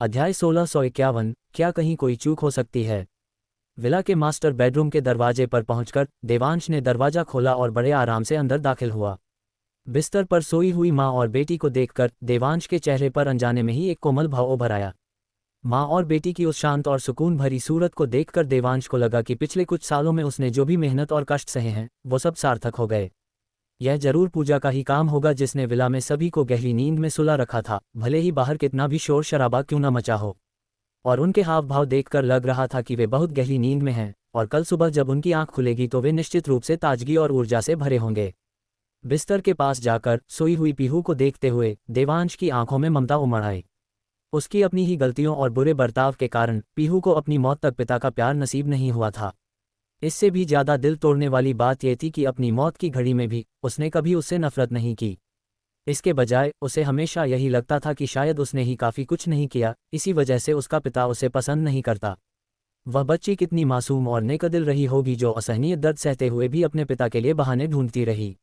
अध्याय 1651। क्या कहीं कोई चूक हो सकती है। विला के मास्टर बेडरूम के दरवाजे पर पहुंचकर देवांश ने दरवाजा खोला और बड़े आराम से अंदर दाखिल हुआ। बिस्तर पर सोई हुई माँ और बेटी को देखकर देवांश के चेहरे पर अनजाने में ही एक कोमल भाव उभर आया। माँ और बेटी की उस शांत और सुकून भरी सूरत को देखकर देवांश को लगा कि पिछले कुछ सालों में उसने जो भी मेहनत और कष्ट सहे हैं वो सब सार्थक हो गए। यह जरूर पूजा का ही काम होगा जिसने विला में सभी को गहरी नींद में सुला रखा था, भले ही बाहर कितना भी शोर शराबा क्यों न मचा हो। और उनके हाव भाव देखकर लग रहा था कि वे बहुत गहरी नींद में हैं, और कल सुबह जब उनकी आंख खुलेगी तो वे निश्चित रूप से ताजगी और ऊर्जा से भरे होंगे। बिस्तर के पास जाकर सोई हुई पीहू को देखते हुए देवांश की आंखों में ममता उमड़ आई। उसकी अपनी ही गलतियों और बुरे बर्ताव के कारण पीहू को अपनी मौत तक पिता का प्यार नसीब नहीं हुआ था। इससे भी ज्यादा दिल तोड़ने वाली बात यह थी कि अपनी मौत की घड़ी में भी उसने कभी उससे नफरत नहीं की। इसके बजाय उसे हमेशा यही लगता था कि शायद उसने ही काफ़ी कुछ नहीं किया, इसी वजह से उसका पिता उसे पसंद नहीं करता। वह बच्ची कितनी मासूम और नेकदिल रही होगी जो असहनीय दर्द सहते हुए भी अपने पिता के लिए बहाने ढूंढती रही।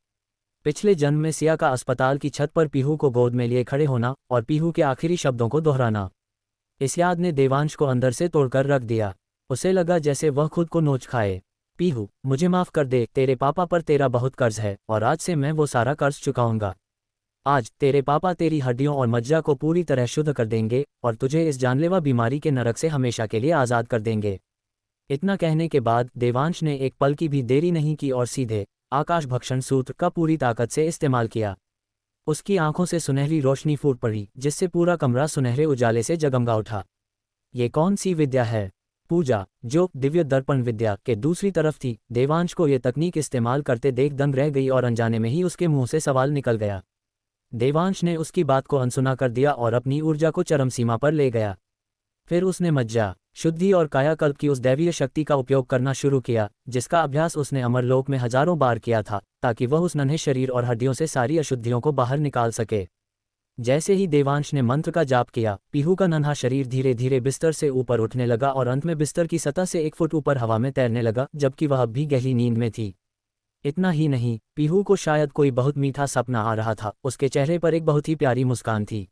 पिछले जन्म में सिया का अस्पताल की छत पर पीहू को गोद में लिए खड़े होना और पीहू के आखिरी शब्दों को दोहराना, इस याद ने देवांश को अंदर से तोड़कर रख दिया। उसे लगा जैसे वह खुद को नोच खाए। पीहू, मुझे माफ़ कर दे, तेरे पापा पर तेरा बहुत कर्ज है और आज से मैं वो सारा कर्ज चुकाऊंगा। आज तेरे पापा तेरी हड्डियों और मज्जा को पूरी तरह शुद्ध कर देंगे और तुझे इस जानलेवा बीमारी के नरक से हमेशा के लिए आज़ाद कर देंगे। इतना कहने के बाद देवांश ने एक पल की भी देरी नहीं की और सीधे आकाश भक्षण सूत्र का पूरी ताकत से इस्तेमाल किया। उसकी आंखों से सुनहरी रोशनी फूट पड़ी जिससे पूरा कमरा सुनहरे उजाले से जगमगा उठा। ये कौन सी विद्या है? पूजा, जो दिव्य दर्पण विद्या के दूसरी तरफ थी, देवांश को ये तकनीक इस्तेमाल करते देख दंग रह गई और अनजाने में ही उसके मुंह से सवाल निकल गया। देवांश ने उसकी बात को अनसुना कर दिया और अपनी ऊर्जा को चरम सीमा पर ले गया। फिर उसने मज्जा, शुद्धि और कायाकल्प की उस दैवीय शक्ति का उपयोग करना शुरू किया जिसका अभ्यास उसने अमरलोक में हजारों बार किया था, ताकि वह उस नन्हे शरीर और हड्डियों से सारी अशुद्धियों को बाहर निकाल सके। जैसे ही देवांश ने मंत्र का जाप किया, पीहू का नन्हा शरीर धीरे धीरे बिस्तर से ऊपर उठने लगा और अंत में बिस्तर की सतह से 1 फुट ऊपर हवा में तैरने लगा, जबकि वह अब भी गहरी नींद में थी। इतना ही नहीं, पीहू को शायद कोई बहुत मीठा सपना आ रहा था। उसके चेहरे पर एक बहुत ही प्यारी मुस्कान थी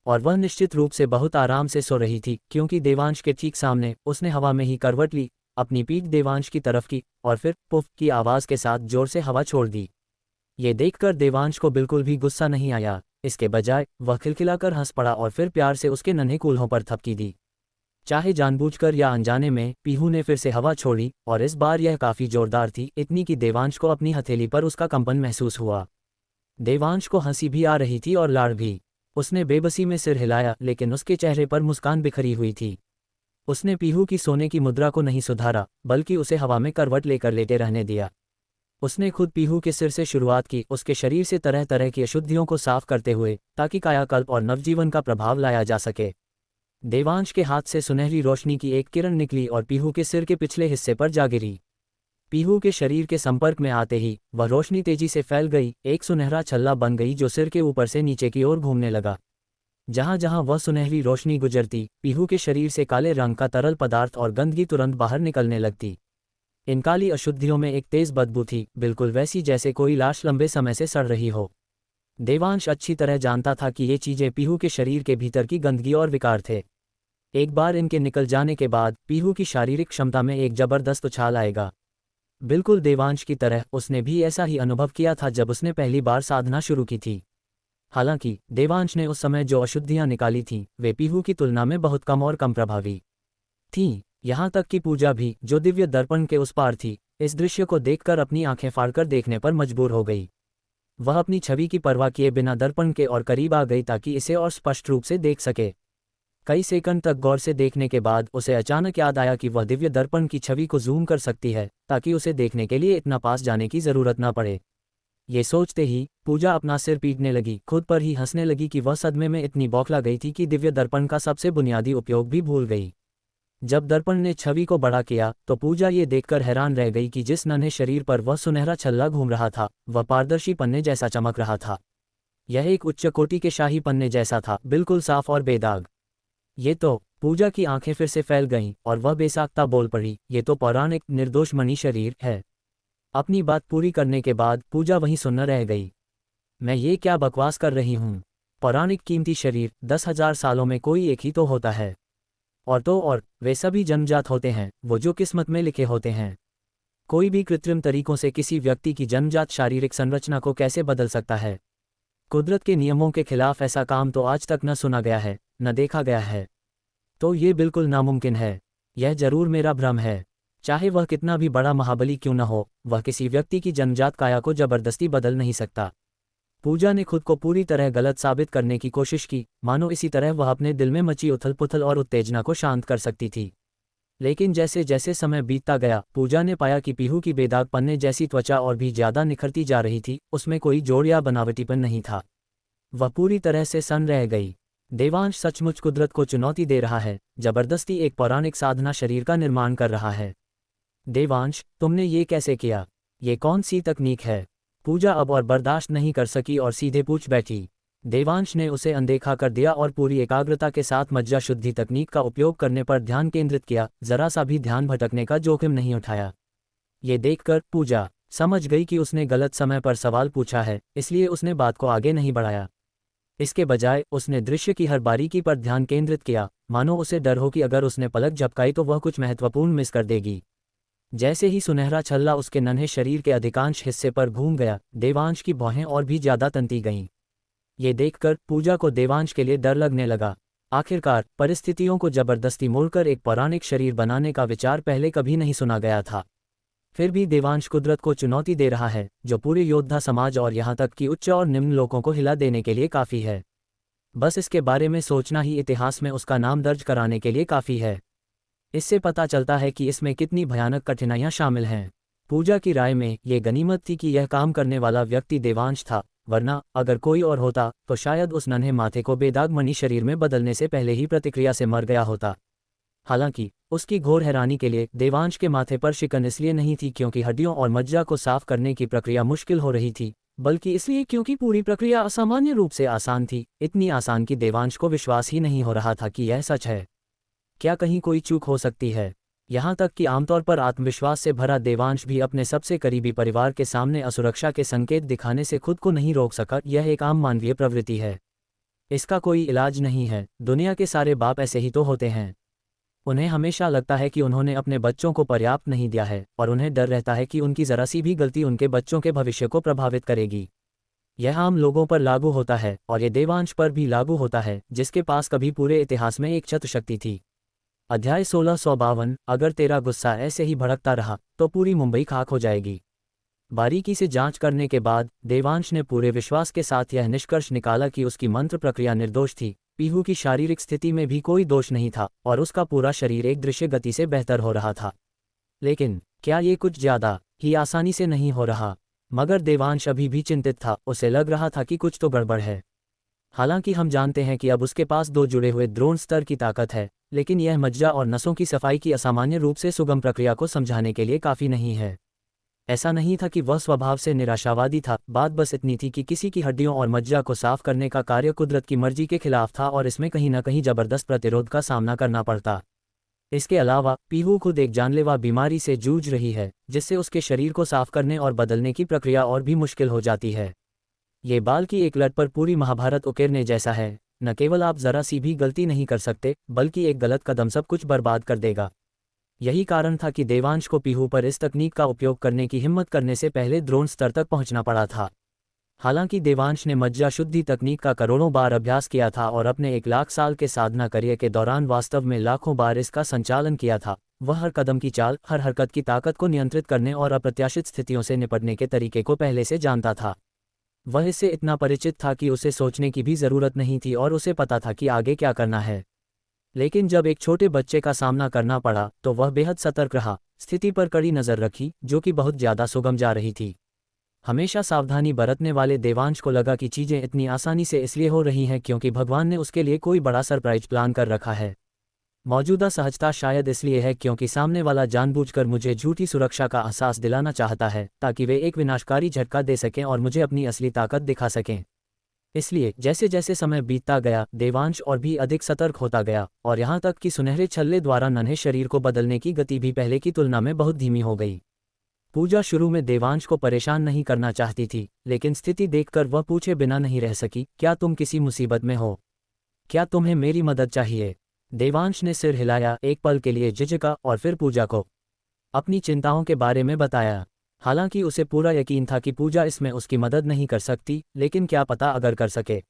और वह निश्चित रूप से बहुत आराम से सो रही थी, क्योंकि देवांश के ठीक सामने उसने हवा में ही करवट ली, अपनी पीठ देवांश की तरफ की और फिर पुफ की आवाज़ के साथ जोर से हवा छोड़ दी। ये देखकर देवांश को बिल्कुल भी गुस्सा नहीं आया। इसके बजाय वह खिलखिलाकर हंस पड़ा और फिर प्यार से उसके नन्हे कूल्हों पर थपकी दी। चाहे जानबूझकर या अनजाने में, पीहू ने फिर से हवा छोड़ी और इस बार यह काफ़ी जोरदार थी, इतनी कि देवांश को अपनी हथेली पर उसका कंपन महसूस हुआ। देवांश को हंसी भी आ रही थी और लाड़ भी। उसने बेबसी में सिर हिलाया, लेकिन उसके चेहरे पर मुस्कान बिखरी हुई थी। उसने पीहू की सोने की मुद्रा को नहीं सुधारा, बल्कि उसे हवा में करवट लेकर लेटे रहने दिया। उसने खुद पीहू के सिर से शुरुआत की, उसके शरीर से तरह तरह की अशुद्धियों को साफ करते हुए, ताकि कायाकल्प और नवजीवन का प्रभाव लाया जा सके। देवांश के हाथ से सुनहरी रोशनी की एक किरण निकली और पीहू के सिर के पिछले हिस्से पर जा गिरी। पीहू के शरीर के संपर्क में आते ही वह रोशनी तेजी से फैल गई, एक सुनहरा छल्ला बन गई जो सिर के ऊपर से नीचे की ओर घूमने लगा। जहां जहां वह सुनहरी रोशनी गुजरती, पीहू के शरीर से काले रंग का तरल पदार्थ और गंदगी तुरंत बाहर निकलने लगती। इन काली अशुद्धियों में एक तेज बदबू थी, बिल्कुल वैसी जैसे कोई लाश लंबे समय से सड़ रही हो। देवांश अच्छी तरह जानता था कि ये चीजें पीहू के शरीर के भीतर की गंदगी और विकार थे। एक बार इनके निकल जाने के बाद पीहू की शारीरिक क्षमता में एक जबरदस्त उछाल आएगा। बिल्कुल देवांश की तरह उसने भी ऐसा ही अनुभव किया था जब उसने पहली बार साधना शुरू की थी। हालांकि देवांश ने उस समय जो अशुद्धियां निकाली थीं, वे पीहू की तुलना में बहुत कम और कम प्रभावी थीं। यहाँ तक कि पूजा भी, जो दिव्य दर्पण के उस पार थी, इस दृश्य को देखकर अपनी आंखें फाड़कर देखने पर मजबूर हो गई। वह अपनी छवि की परवाह किए बिना दर्पण के और करीब आ गई ताकि इसे और स्पष्ट रूप से देख सके। कई सेकंड तक गौर से देखने के बाद उसे अचानक याद आया कि वह दिव्य दर्पण की छवि को जूम कर सकती है, ताकि उसे देखने के लिए इतना पास जाने की जरूरत न पड़े। ये सोचते ही पूजा अपना सिर पीटने लगी, खुद पर ही हंसने लगी कि वह सदमे में इतनी बौखला गई थी कि दिव्य दर्पण का सबसे बुनियादी उपयोग भी भूल गई। जब दर्पण ने छवि को बड़ा किया तो पूजा ये देखकर हैरान रह गई कि जिस नन्हे शरीर पर वह सुनहरा छल्ला घूम रहा था, वह पारदर्शी पन्ने जैसा चमक रहा था। यह एक उच्च कोटि के शाही पन्ने जैसा था, बिल्कुल साफ और बेदाग। ये तो, पूजा की आंखें फिर से फैल गईं और वह बेसाख्ता बोल पड़ी, ये तो पौराणिक निर्दोष मणि शरीर है। अपनी बात पूरी करने के बाद पूजा वहीं सुन्न रह गई। मैं ये क्या बकवास कर रही हूँ? पौराणिक कीमती शरीर 10,000 सालों में कोई एक ही तो होता है। और वे सभी जन्मजात होते हैं, वो जो किस्मत में लिखे होते हैं। कोई भी कृत्रिम तरीकों से किसी व्यक्ति की जन्मजात शारीरिक संरचना को कैसे बदल सकता है? कुदरत के नियमों के खिलाफ ऐसा काम तो आज तक न सुना गया है, न देखा गया है। तो ये बिल्कुल नामुमकिन है। यह जरूर मेरा भ्रम है। चाहे वह कितना भी बड़ा महाबली क्यों न हो, वह किसी व्यक्ति की जन्मजात काया को जबरदस्ती बदल नहीं सकता। पूजा ने खुद को पूरी तरह गलत साबित करने की कोशिश की, मानो इसी तरह वह अपने दिल में मची उथल पुथल और उत्तेजना को शांत कर सकती थी। लेकिन जैसे जैसे समय बीतता गया, पूजा ने पाया कि पीहू की बेदाग पन्ने जैसी त्वचा और भी ज्यादा निखरती जा रही थी, उसमें कोई जोड़ या बनावटीपन नहीं था। वह पूरी तरह से सन्न रह गई। देवांश सचमुच कुदरत को चुनौती दे रहा है, जबरदस्ती एक पौराणिक साधना शरीर का निर्माण कर रहा है। देवांश, तुमने ये कैसे किया? ये कौन सी तकनीक है? पूजा अब और बर्दाश्त नहीं कर सकी और सीधे पूछ बैठी। देवांश ने उसे अनदेखा कर दिया और पूरी एकाग्रता के साथ मज्जा शुद्धि तकनीक का उपयोग करने पर ध्यान केंद्रित किया, जरा सा भी ध्यान भटकने का जोखिम नहीं उठाया। ये देखकर पूजा समझ गई कि उसने गलत समय पर सवाल पूछा है, इसलिए उसने बात को आगे नहीं बढ़ाया। इसके बजाय उसने दृश्य की हर बारीकी पर ध्यान केंद्रित किया, मानो उसे डर हो कि अगर उसने पलक झपकाई तो वह कुछ महत्वपूर्ण मिस कर देगी। जैसे ही सुनहरा छल्ला उसके नन्हे शरीर के अधिकांश हिस्से पर घूम गया, देवांश की भौहें और भी ज्यादा तनती गईं। ये देखकर पूजा को देवांश के लिए डर लगने लगा। आखिरकार परिस्थितियों को जबरदस्ती मोड़कर एक पौराणिक शरीर बनाने का विचार पहले कभी नहीं सुना गया था। फिर भी देवांश कुदरत को चुनौती दे रहा है, जो पूरे योद्धा समाज और यहाँ तक कि उच्च और निम्न लोगों को हिला देने के लिए काफ़ी है। बस इसके बारे में सोचना ही इतिहास में उसका नाम दर्ज कराने के लिए काफ़ी है। इससे पता चलता है कि इसमें कितनी भयानक कठिनाइयां शामिल हैं। पूजा की राय में ये गनीमत थी कि यह काम करने वाला व्यक्ति देवांश था, वरना अगर कोई और होता तो शायद उस नन्हे माथे को बेदाग मणि शरीर में बदलने से पहले ही प्रतिक्रिया से मर गया होता। हालांकि उसकी घोर हैरानी के लिए देवांश के माथे पर शिकन इसलिए नहीं थी क्योंकि हड्डियों और मज्जा को साफ करने की प्रक्रिया मुश्किल हो रही थी, बल्कि इसलिए क्योंकि पूरी प्रक्रिया असामान्य रूप से आसान थी, इतनी आसान कि देवांश को विश्वास ही नहीं हो रहा था कि यह सच है। क्या कहीं कोई चूक हो सकती है? यहाँ तक कि आमतौर पर आत्मविश्वास से भरा देवांश भी अपने सबसे करीबी परिवार के सामने असुरक्षा के संकेत दिखाने से खुद को नहीं रोक सका। यह एक आम मानवीय प्रवृत्ति है। इसका कोई इलाज नहीं है। दुनिया के सारे बाप ऐसे ही तो होते हैं। उन्हें हमेशा लगता है कि उन्होंने अपने बच्चों को पर्याप्त नहीं दिया है और उन्हें डर रहता है कि उनकी जरा सी भी गलती उनके बच्चों के भविष्य को प्रभावित करेगी। यह आम लोगों पर लागू होता है और ये देवांश पर भी लागू होता है, जिसके पास कभी पूरे इतिहास में एक छत्र शक्ति थी। अध्याय 1652। अगर तेरा गुस्सा ऐसे ही भड़कता रहा तो पूरी मुंबई खाक हो जाएगी। बारीकी से जांच करने के बाद देवांश ने पूरे विश्वास के साथ यह निष्कर्ष निकाला कि उसकी मंत्र प्रक्रिया निर्दोष थी। पीहू की शारीरिक स्थिति में भी कोई दोष नहीं था और उसका पूरा शरीर एक दृश्य गति से बेहतर हो रहा था। लेकिन क्या ये कुछ ज्यादा ही आसानी से नहीं हो रहा? मगर देवांश अभी भी चिंतित था। उसे लग रहा था कि कुछ तो गड़बड़ है। हालांकि हम जानते हैं कि अब उसके पास दो जुड़े हुए द्रोण स्तर की ताकत है, लेकिन यह मज्जा और नसों की सफाई की असामान्य रूप से सुगम प्रक्रिया को समझाने के लिए काफ़ी नहीं है। ऐसा नहीं था कि वह स्वभाव से निराशावादी था, बात बस इतनी थी कि किसी की हड्डियों और मज्जा को साफ करने का कार्य कुदरत की मर्जी के खिलाफ था और इसमें कहीं न कहीं जबरदस्त प्रतिरोध का सामना करना पड़ता। इसके अलावा पीहू खुद एक जानलेवा बीमारी से जूझ रही है, जिससे उसके शरीर को साफ करने और बदलने की प्रक्रिया और भी मुश्किल हो जाती है। ये बाल की एक लट पर पूरी महाभारत उकेरने जैसा है। न केवल आप जरा सी भी गलती नहीं कर सकते, बल्कि एक गलत कदम सब कुछ बर्बाद कर देगा। यही कारण था कि देवांश को पीहू पर इस तकनीक का उपयोग करने की हिम्मत करने से पहले द्रोण स्तर तक पहुंचना पड़ा था। हालांकि देवांश ने मज्जा शुद्धि तकनीक का करोड़ों बार अभ्यास किया था और अपने 1 लाख साल के साधना करियर के दौरान वास्तव में लाखों बार इसका संचालन किया था। वह हर कदम की चाल, हर हरकत की ताकत को नियंत्रित करने और अप्रत्याशित स्थितियों से निपटने के तरीके को पहले से जानता था। वह इससे इतना परिचित था कि उसे सोचने की भी ज़रूरत नहीं थी और उसे पता था कि आगे क्या करना है। लेकिन जब एक छोटे बच्चे का सामना करना पड़ा तो वह बेहद सतर्क रहा, स्थिति पर कड़ी नज़र रखी, जो कि बहुत ज़्यादा सुगम जा रही थी। हमेशा सावधानी बरतने वाले देवांश को लगा कि चीज़ें इतनी आसानी से इसलिए हो रही हैं क्योंकि भगवान ने उसके लिए कोई बड़ा सरप्राइज प्लान कर रखा है। मौजूदा सहजता शायद इसलिए है क्योंकि सामने वाला जानबूझकर मुझे झूठी सुरक्षा का एहसास दिलाना चाहता है, ताकि वे एक विनाशकारी झटका दे सकें और मुझे अपनी असली ताकत दिखा सकें। इसलिए जैसे जैसे समय बीतता गया, देवांश और भी अधिक सतर्क होता गया और यहाँ तक कि सुनहरे छल्ले द्वारा नन्हे शरीर को बदलने की गति भी पहले की तुलना में बहुत धीमी हो गई। पूजा शुरू में देवांश को परेशान नहीं करना चाहती थी, लेकिन स्थिति देखकर वह पूछे बिना नहीं रह सकी, क्या तुम किसी मुसीबत में हो? क्या तुम्हें मेरी मदद चाहिए? देवांश ने सिर हिलाया, एक पल के लिए झिझका और फिर पूजा को अपनी चिंताओं के बारे में बताया। हालांकि उसे पूरा यकीन था कि पूजा इसमें उसकी मदद नहीं कर सकती, लेकिन क्या पता अगर कर सके।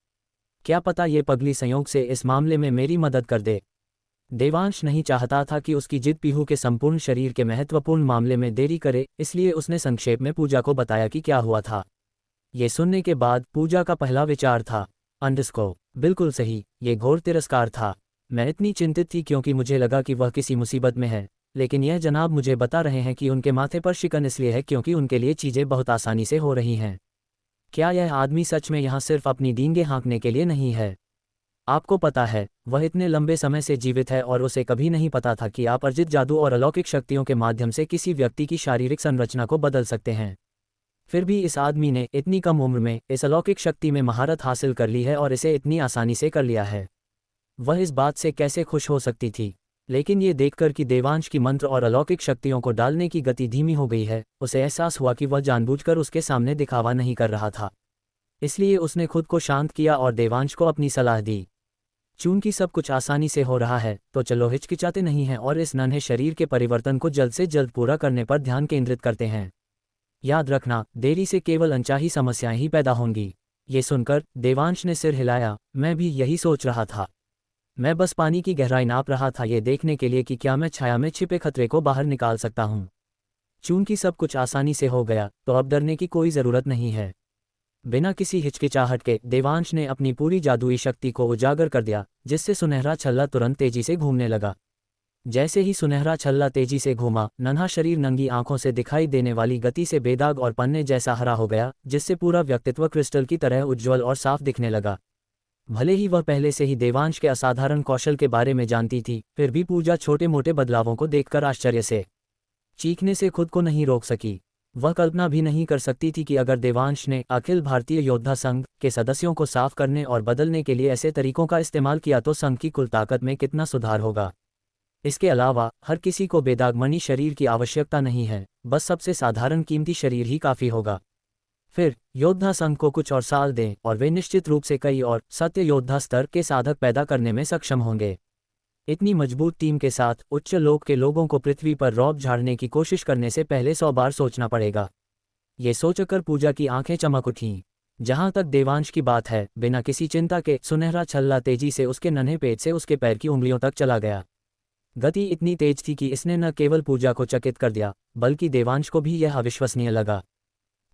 क्या पता ये पगली संयोग से इस मामले में मेरी मदद कर दे। देवांश नहीं चाहता था कि उसकी जिद पीहू के संपूर्ण शरीर के महत्वपूर्ण मामले में देरी करे, इसलिए उसने संक्षेप में पूजा को बताया कि क्या हुआ था। ये सुनने के बाद पूजा का पहला विचार था, अंडरस्को, बिल्कुल सही, ये घोर तिरस्कार था। मैं इतनी चिंतित थी क्योंकि मुझे लगा कि वह किसी मुसीबत में है, लेकिन यह जनाब मुझे बता रहे हैं कि उनके माथे पर शिकन इसलिए है क्योंकि उनके लिए चीज़ें बहुत आसानी से हो रही हैं। क्या यह आदमी सच में यहाँ सिर्फ अपनी डींगे हाँकने के लिए नहीं है? आपको पता है, वह इतने लंबे समय से जीवित है और उसे कभी नहीं पता था कि आप अर्जित जादू और अलौकिक शक्तियों के माध्यम से किसी व्यक्ति की शारीरिक संरचना को बदल सकते हैं। फिर भी इस आदमी ने इतनी कम उम्र में इस अलौकिक शक्ति में महारत हासिल कर ली है और इसे इतनी आसानी से कर लिया है। वह इस बात से कैसे खुश हो सकती थी? लेकिन ये देखकर कि देवांश की मंत्र और अलौकिक शक्तियों को डालने की गति धीमी हो गई है, उसे एहसास हुआ कि वह जानबूझकर उसके सामने दिखावा नहीं कर रहा था। इसलिए उसने खुद को शांत किया और देवांश को अपनी सलाह दी, चूंकि सब कुछ आसानी से हो रहा है, तो चलो हिचकिचाते नहीं हैं और इस नन्हे शरीर के परिवर्तन को जल्द से जल्द पूरा करने पर ध्यान केंद्रित करते हैं। याद रखना, देरी से केवल अनचाही समस्याएं ही पैदा होंगी। ये सुनकर देवांश ने सिर हिलाया, मैं भी यही सोच रहा था। मैं बस पानी की गहराई नाप रहा था, ये देखने के लिए कि क्या मैं छाया में छिपे खतरे को बाहर निकाल सकता हूँ। चूंकि सब कुछ आसानी से हो गया, तो अब डरने की कोई ज़रूरत नहीं है। बिना किसी हिचकिचाहट के देवांश ने अपनी पूरी जादुई शक्ति को उजागर कर दिया, जिससे सुनहरा छल्ला तुरंत तेजी से घूमने लगा। जैसे ही सुनहरा छल्ला तेजी से घूमा, नन्हा शरीर नंगी आंखों से दिखाई देने वाली गति से बेदाग और पन्ने जैसा हरा हो गया, जिससे पूरा व्यक्तित्व क्रिस्टल की तरह उज्ज्वल और साफ दिखने लगा। भले ही वह पहले से ही देवांश के असाधारण कौशल के बारे में जानती थी, फिर भी पूजा छोटे मोटे बदलावों को देखकर आश्चर्य से चीखने से खुद को नहीं रोक सकी। वह कल्पना भी नहीं कर सकती थी कि अगर देवांश ने अखिल भारतीय योद्धा संघ के सदस्यों को साफ करने और बदलने के लिए ऐसे तरीकों का इस्तेमाल किया तो संघ की कुल ताकत में कितना सुधार होगा। इसके अलावा हर किसी को बेदाग मणि शरीर की आवश्यकता नहीं है, बस सबसे साधारण कीमती शरीर ही काफ़ी होगा। फिर योद्धा संघ को कुछ और साल दें और वे निश्चित रूप से कई और सत्य योद्धा स्तर के साधक पैदा करने में सक्षम होंगे। इतनी मजबूत टीम के साथ उच्च लोक के लोगों को पृथ्वी पर रौब झाड़ने की कोशिश करने से पहले 100 बार सोचना पड़ेगा। ये सोचकर पूजा की आंखें चमक उठीं। जहां तक देवांश की बात है, बिना किसी चिंता के सुनहरा छल्ला तेजी से उसके नन्हे पेट से उसके पैर की उंगलियों तक चला गया। गति इतनी तेज थी कि इसने न केवल पूजा को चकित कर दिया, बल्कि देवांश को भी यह अविश्वसनीय लगा।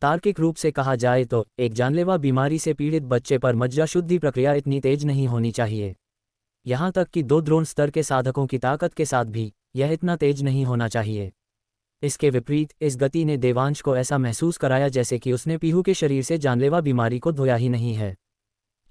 तार्किक रूप से कहा जाए तो एक जानलेवा बीमारी से पीड़ित बच्चे पर मज्जा शुद्धि प्रक्रिया इतनी तेज नहीं होनी चाहिए। यहाँ तक कि 2 द्रोण स्तर के साधकों की ताकत के साथ भी यह इतना तेज नहीं होना चाहिए। इसके विपरीत इस गति ने देवांश को ऐसा महसूस कराया जैसे कि उसने पीहू के शरीर से जानलेवा बीमारी को धोया ही नहीं है।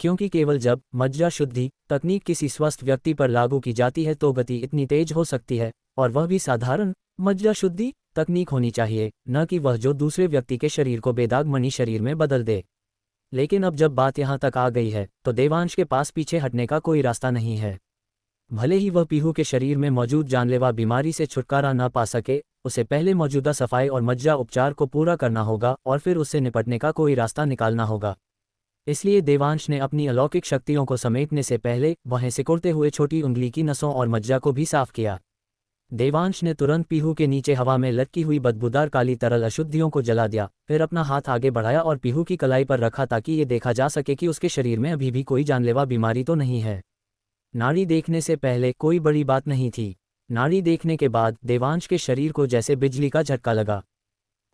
क्योंकि केवल जब मज्जा शुद्धि तकनीक किसी स्वस्थ व्यक्ति पर लागू की जाती है तो गति इतनी तेज हो सकती है, और वह भी साधारण मज्जा शुद्धि तकनीक होनी चाहिए, न कि वह जो दूसरे व्यक्ति के शरीर को बेदाग मणि शरीर में बदल दे। लेकिन अब जब बात यहाँ तक आ गई है, तो देवांश के पास पीछे हटने का कोई रास्ता नहीं है। भले ही वह पीहू के शरीर में मौजूद जानलेवा बीमारी से छुटकारा न पा सके, उसे पहले मौजूदा सफाई और मज्जा उपचार को पूरा करना होगा और फिर उससे निपटने का कोई रास्ता निकालना होगा। इसलिए देवांश ने अपनी अलौकिक शक्तियों को समेटने से पहले वहें सिकुड़ते हुए छोटी उंगली की नसों और मज्जा को भी साफ किया। देवांश ने तुरंत पीहू के नीचे हवा में लटकी हुई बदबूदार काली तरल अशुद्धियों को जला दिया, फिर अपना हाथ आगे बढ़ाया और पीहू की कलाई पर रखा ताकि ये देखा जा सके कि उसके शरीर में अभी भी कोई जानलेवा बीमारी तो नहीं है। नाड़ी देखने से पहले कोई बड़ी बात नहीं थी। नाड़ी देखने के बाद देवांश के शरीर को जैसे बिजली का झटका लगा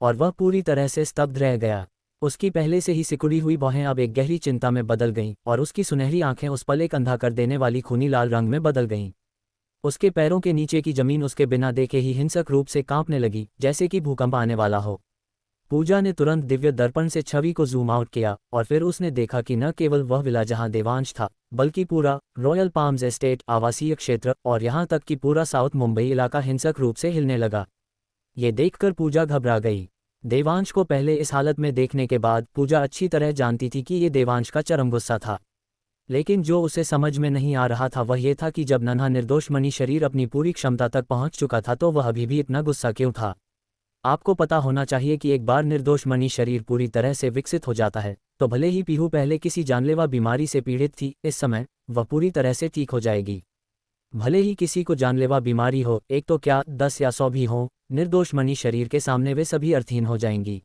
और वह पूरी तरह से स्तब्ध रह गया। उसकी पहले से ही सिकुड़ी हुई बाहें अब एक गहरी चिंता में बदल गईं और उसकी सुनहरी आंखें उस पल एक अंधा कर देने वाली खूनी लाल रंग में बदल गईं। उसके पैरों के नीचे की जमीन उसके बिना देखे ही हिंसक रूप से कांपने लगी, जैसे कि भूकंप आने वाला हो। पूजा ने तुरंत दिव्य दर्पण से छवि को जूम आउट किया और फिर उसने देखा कि न केवल वह विला जहां देवांश था, बल्कि पूरा रॉयल पाम्स एस्टेट आवासीय क्षेत्र और यहां तक कि पूरा साउथ मुंबई इलाका हिंसक रूप से हिलने लगा। ये देखकर पूजा घबरा गई। देवांश को पहले इस हालत में देखने के बाद पूजा अच्छी तरह जानती थी कि ये देवांश का चरम गुस्सा था। लेकिन जो उसे समझ में नहीं आ रहा था वह ये था कि जब नन्हा निर्दोष मणि शरीर अपनी पूरी क्षमता तक पहुंच चुका था तो वह अभी भी इतना गुस्सा क्यों था। आपको पता होना चाहिए कि एक बार निर्दोष मणि शरीर पूरी तरह से विकसित हो जाता है तो भले ही पीहू पहले किसी जानलेवा बीमारी से पीड़ित थी, इस समय वह पूरी तरह से ठीक हो जाएगी। भले ही किसी को जानलेवा बीमारी हो, एक तो क्या 10 या 100 भी हो, निर्दोष मणि शरीर के सामने वे सभी अर्थहीन हो जाएंगी।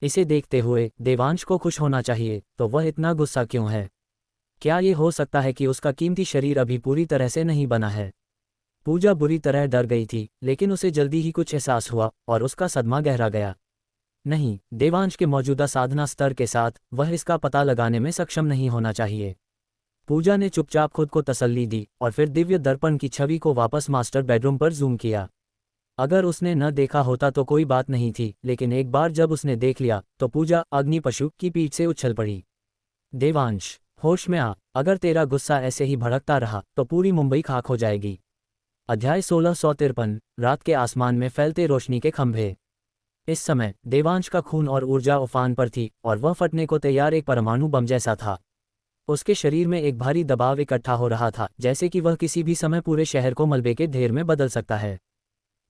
इसे देखते हुए देवांश को खुश होना चाहिए, तो वह इतना गुस्सा क्यों है? क्या ये हो सकता है कि उसका कीमती शरीर अभी पूरी तरह से नहीं बना है? पूजा बुरी तरह डर गई थी, लेकिन उसे जल्दी ही कुछ एहसास हुआ और उसका सदमा गहरा गया। नहीं, देवांश के मौजूदा साधना स्तर के साथ वह इसका पता लगाने में सक्षम नहीं होना चाहिए। पूजा ने चुपचाप खुद को तसल्ली दी और फिर दिव्य दर्पण की छवि को वापस मास्टर बेडरूम पर जूम किया। अगर उसने न देखा होता तो कोई बात नहीं थी, लेकिन एक बार जब उसने देख लिया तो पूजा अग्नि पशु की पीठ से उछल पड़ी। देवांश, होश में आ, अगर तेरा गुस्सा ऐसे ही भड़कता रहा तो पूरी मुंबई खाक हो जाएगी। अध्याय 1653, रात के आसमान में फैलते रोशनी के खंभे। इस समय देवांश का खून और ऊर्जा उफान पर थी और वह फटने को तैयार एक परमाणु बम जैसा था। उसके शरीर में एक भारी दबाव इकट्ठा हो रहा था, जैसे कि वह किसी भी समय पूरे शहर को मलबे के ढेर में बदल सकता है।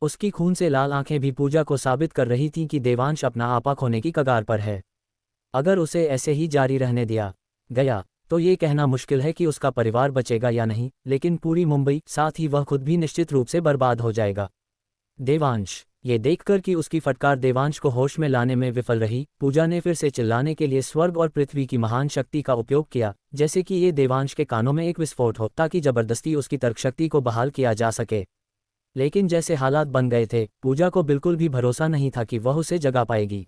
उसकी खून से लाल आंखें भी पूजा को साबित कर रही थीं कि देवांश अपना आपा खोने की कगार पर है। अगर उसे ऐसे ही जारी रहने दिया गया तो ये कहना मुश्किल है कि उसका परिवार बचेगा या नहीं, लेकिन पूरी मुंबई, साथ ही वह खुद भी निश्चित रूप से बर्बाद हो जाएगा। देवांश, ये देखकर कि उसकी फटकार देवांश को होश में लाने में विफल रही, पूजा ने फिर से चिल्लाने के लिए स्वर्ग और पृथ्वी की महान शक्ति का उपयोग किया, जैसे कि ये देवांश के कानों में एक विस्फोट हो ताकि जबरदस्ती उसकी तर्कशक्ति को बहाल किया जा सके। लेकिन जैसे हालात बन गए थे, पूजा को बिल्कुल भी भरोसा नहीं था कि वह उसे जगा पाएगी।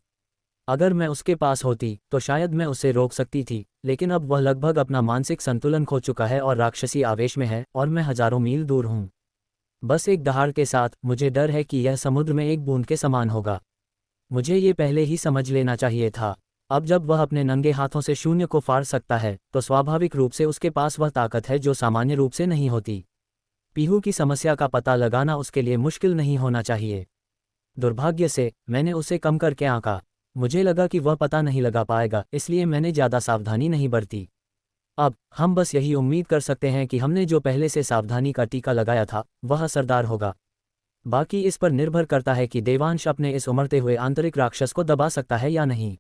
अगर मैं उसके पास होती तो शायद मैं उसे रोक सकती थी, लेकिन अब वह लगभग अपना मानसिक संतुलन खो चुका है और राक्षसी आवेश में है और मैं हजारों मील दूर हूँ। बस एक दहाड़ के साथ मुझे डर है कि यह समुद्र में एक बूंद के समान होगा। मुझे ये पहले ही समझ लेना चाहिए था। अब जब वह अपने नंगे हाथों से शून्य को फाड़ सकता है तो स्वाभाविक रूप से उसके पास वह ताकत है जो सामान्य रूप से नहीं होती। पीहू की समस्या का पता लगाना उसके लिए मुश्किल नहीं होना चाहिए। दुर्भाग्य से मैंने उसे कम करके आंका। मुझे लगा कि वह पता नहीं लगा पाएगा, इसलिए मैंने ज़्यादा सावधानी नहीं बरती। अब हम बस यही उम्मीद कर सकते हैं कि हमने जो पहले से सावधानी का टीका लगाया था वह असरदार होगा। बाकी इस पर निर्भर करता है कि देवांश अपने इस उमड़ते हुए आंतरिक राक्षस को दबा सकता है या नहीं।